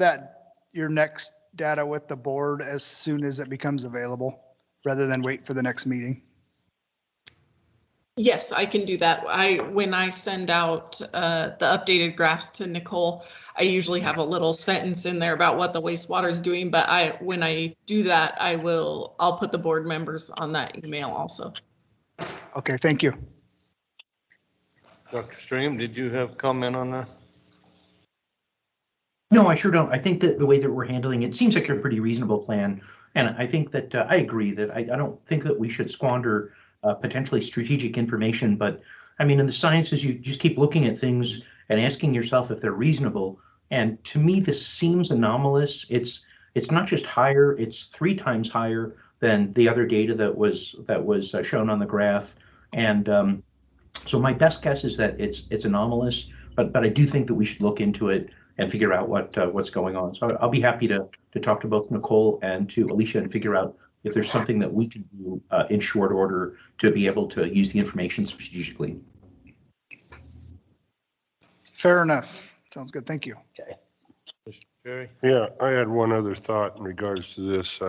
your next data with the board as soon as it becomes available, rather than wait for the next meeting? Yes, I can do that. When I send out the updated graphs to Nicole, I usually have a little sentence in there about what the wastewater is doing. But when I do that, I'll put the board members on that email also. Okay, thank you. Dr. Stringham, did you have comment on that? No, I sure don't. I think that the way that we're handling it seems like a pretty reasonable plan. And I think that I agree that I don't think that we should squander potentially strategic information. But I mean, in the sciences, you just keep looking at things and asking yourself if they're reasonable. And to me, this seems anomalous. It's not just higher, it's 3 times higher than the other data that was shown on the graph. And so my best guess is that it's anomalous, but I do think that we should look into it and figure out what's going on. So I'll be happy to talk to both Nicole and to Alicia and figure out if there's something that we can do in short order to be able to use the information strategically. Fair enough. Sounds good. Thank you. Okay. Mr. Jerry? Yeah, I had one other thought in regards to this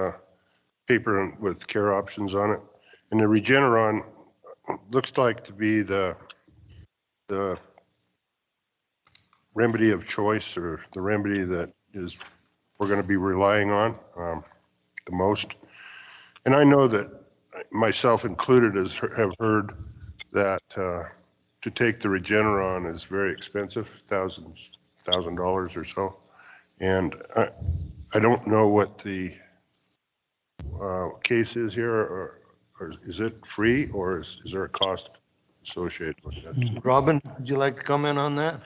paper with care options on it. And the Regeneron looks like to be the remedy of choice, or the remedy that we're going to be relying on the most. And I know that myself included have heard that to take the Regeneron is very expensive, $1,000 or so. And I don't know what the case is here, or is it free, or is there a cost associated with that? Robin, would you like to comment on that?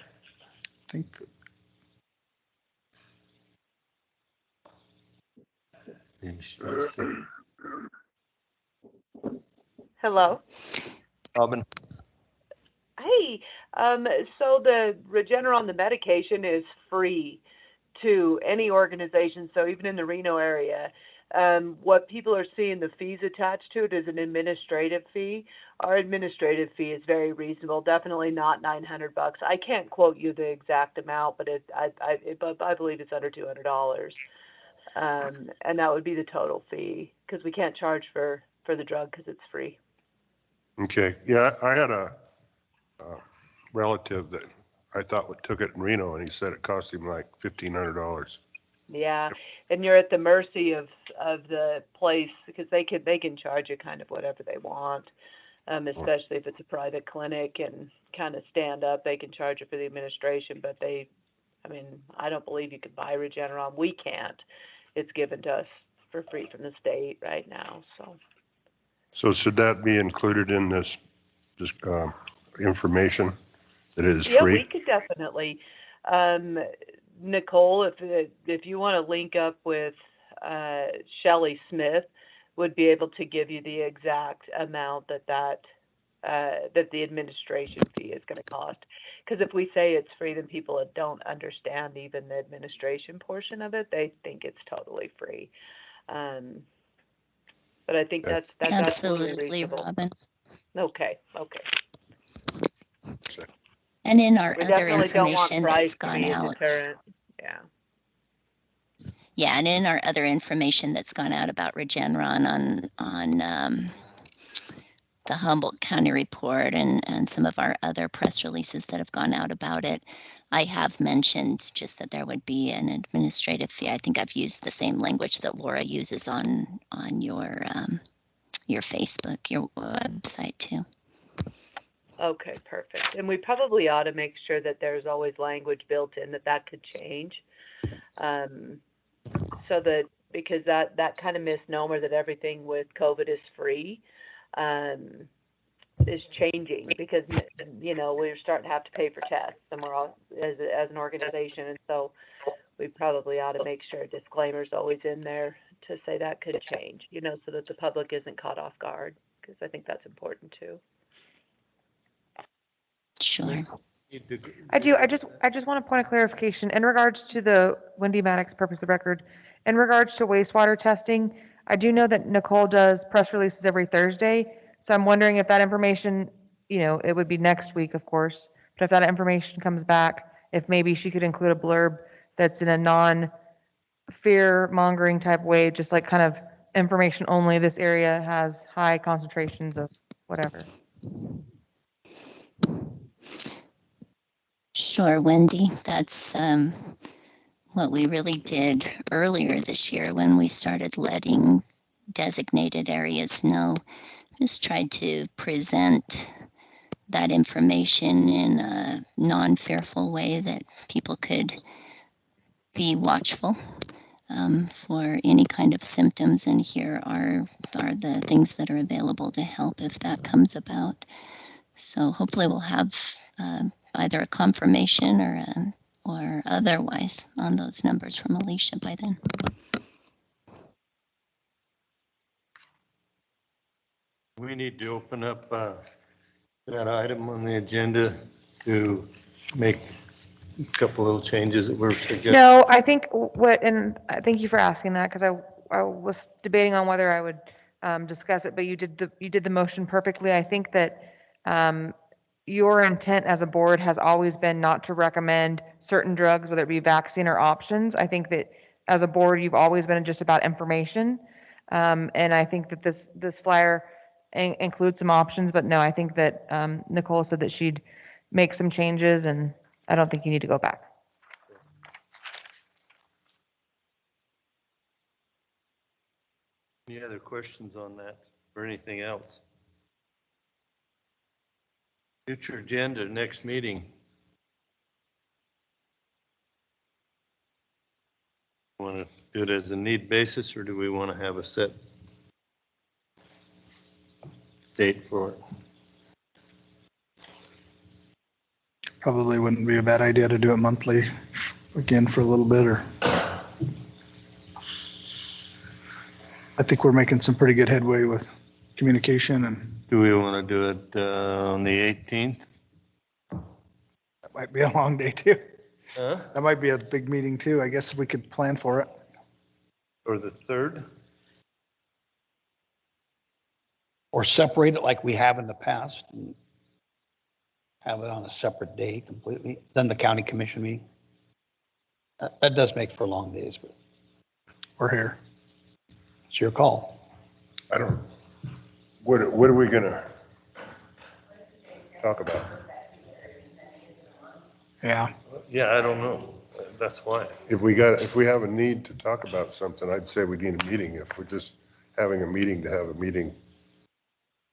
I think Hello. Robin? Hey, so the Regeneron, the medication, is free to any organization. So even in the Reno area, what people are seeing the fees attached to it is an administrative fee. Our administrative fee is very reasonable, definitely not $900. I can't quote you the exact amount, but I believe it's under $200. And that would be the total fee, because we can't charge for the drug because it's free. Okay, yeah, I had a relative that I thought took it in Reno, and he said it cost him like $1,500. Yeah, and you're at the mercy of the place, because they can charge you kind of whatever they want, especially if it's a private clinic and kind of stand up. They can charge you for the administration, but I don't believe you can buy Regeneron. We can't. It's given to us for free from the state right now. So should that be included in this information that it is yeah, free? we could definitely. Nicole, if you want to link up with Shelley Smith, would be able to give you the exact amount that the administration fee is going to cost. Because if we say it's free, then people that don't understand even the administration portion of it, they think it's totally free. But I think that's Absolutely, reasonable. Robin. Okay. And in our We other definitely don't want information price that's to gone be a out. deterrent. Yeah. Yeah, and in our other information that's gone out about Regeneron on the Humboldt County report and some of our other press releases that have gone out about it, I have mentioned just that there would be an administrative fee. I think I've used the same language that Laura uses on your Facebook, your website too. Okay, perfect. And we probably ought to make sure that there's always language built in that could change. So that, because that kind of misnomer that everything with COVID is free is changing, because we're starting to have to pay for tests, and we're all as an organization, and so we probably ought to make sure disclaimers always in there to say that could change, so that the public isn't caught off guard, because I think that's important too. Sure. I do. I just want a point of clarification in regards to the Wendy Maddox purpose of record. In regards to wastewater testing, I do know that Nicole does press releases every Thursday. So I'm wondering if that information, it would be next week, of course, But if that information comes back, if maybe she could include a blurb that's in a non-fear mongering type way, just like kind of information only, this area has high concentrations of whatever. Sure, Wendy. That's what we really did earlier this year when we started letting designated areas know. Just tried to present that information in a non-fearful way that people could be watchful for any kind of symptoms, and here are the things that are available to help if that comes about. So hopefully we'll have either a confirmation or otherwise on those numbers from Alicia by then. We need to open up that item on the agenda to make a couple little changes that we're suggesting. No, I think and thank you for asking that, because I was debating on whether I would discuss it, but you did the motion perfectly. I think that your intent as a board has always been not to recommend certain drugs, whether it be vaccine or options. I think that as a board, you've always been just about information. And I think that this flyer includes some options, but no, I think that Nicole said that she'd make some changes, and I don't think you need to go back. Any other questions on that or anything else? Future agenda, next meeting. Want to do it as a need basis, or do we want to have a set date for it? Probably wouldn't be a bad idea to do it monthly again for a little bit, or I think we're making some pretty good headway with communication. And do we want to do it on the 18th? That might be a long day too. Huh? That might be a big meeting too. I guess we could plan for it. Or the 3rd? Or separate it like we have in the past and have it on a separate day completely, then the county commission meeting. That does make for long days, but We're here. it's your call. I don't, what are we gonna talk about? Yeah. Yeah, I don't know. That's why. If we have a need to talk about something, I'd say we need a meeting. If we're just having a meeting to have a meeting,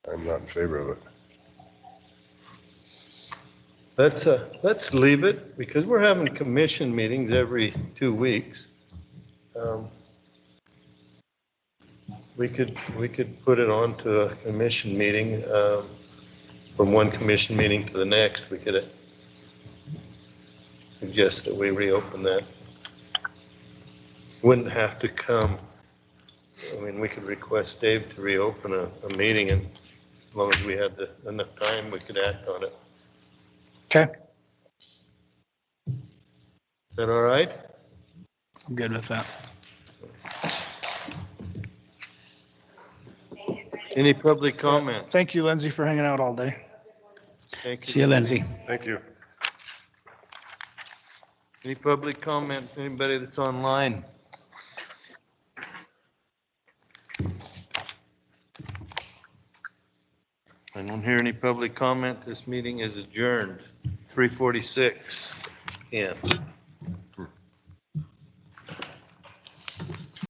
I'm not in favor of it. Let's leave it, because we're having commission meetings every 2 weeks. We could put it on to a commission meeting, from one commission meeting to the next. We could suggest that we reopen that. Wouldn't have to come. I mean, we could request Dave to reopen a meeting, and as long as we had enough time, we could act on it. Okay. Is that all right? I'm good with that. Any public comment? Thank you, Lindsay, for hanging out all day. Thank you. See you, Lindsay. Thank you. Any public comment? Anybody that's online? I don't hear any public comment. This meeting is adjourned. 3:46 p.m.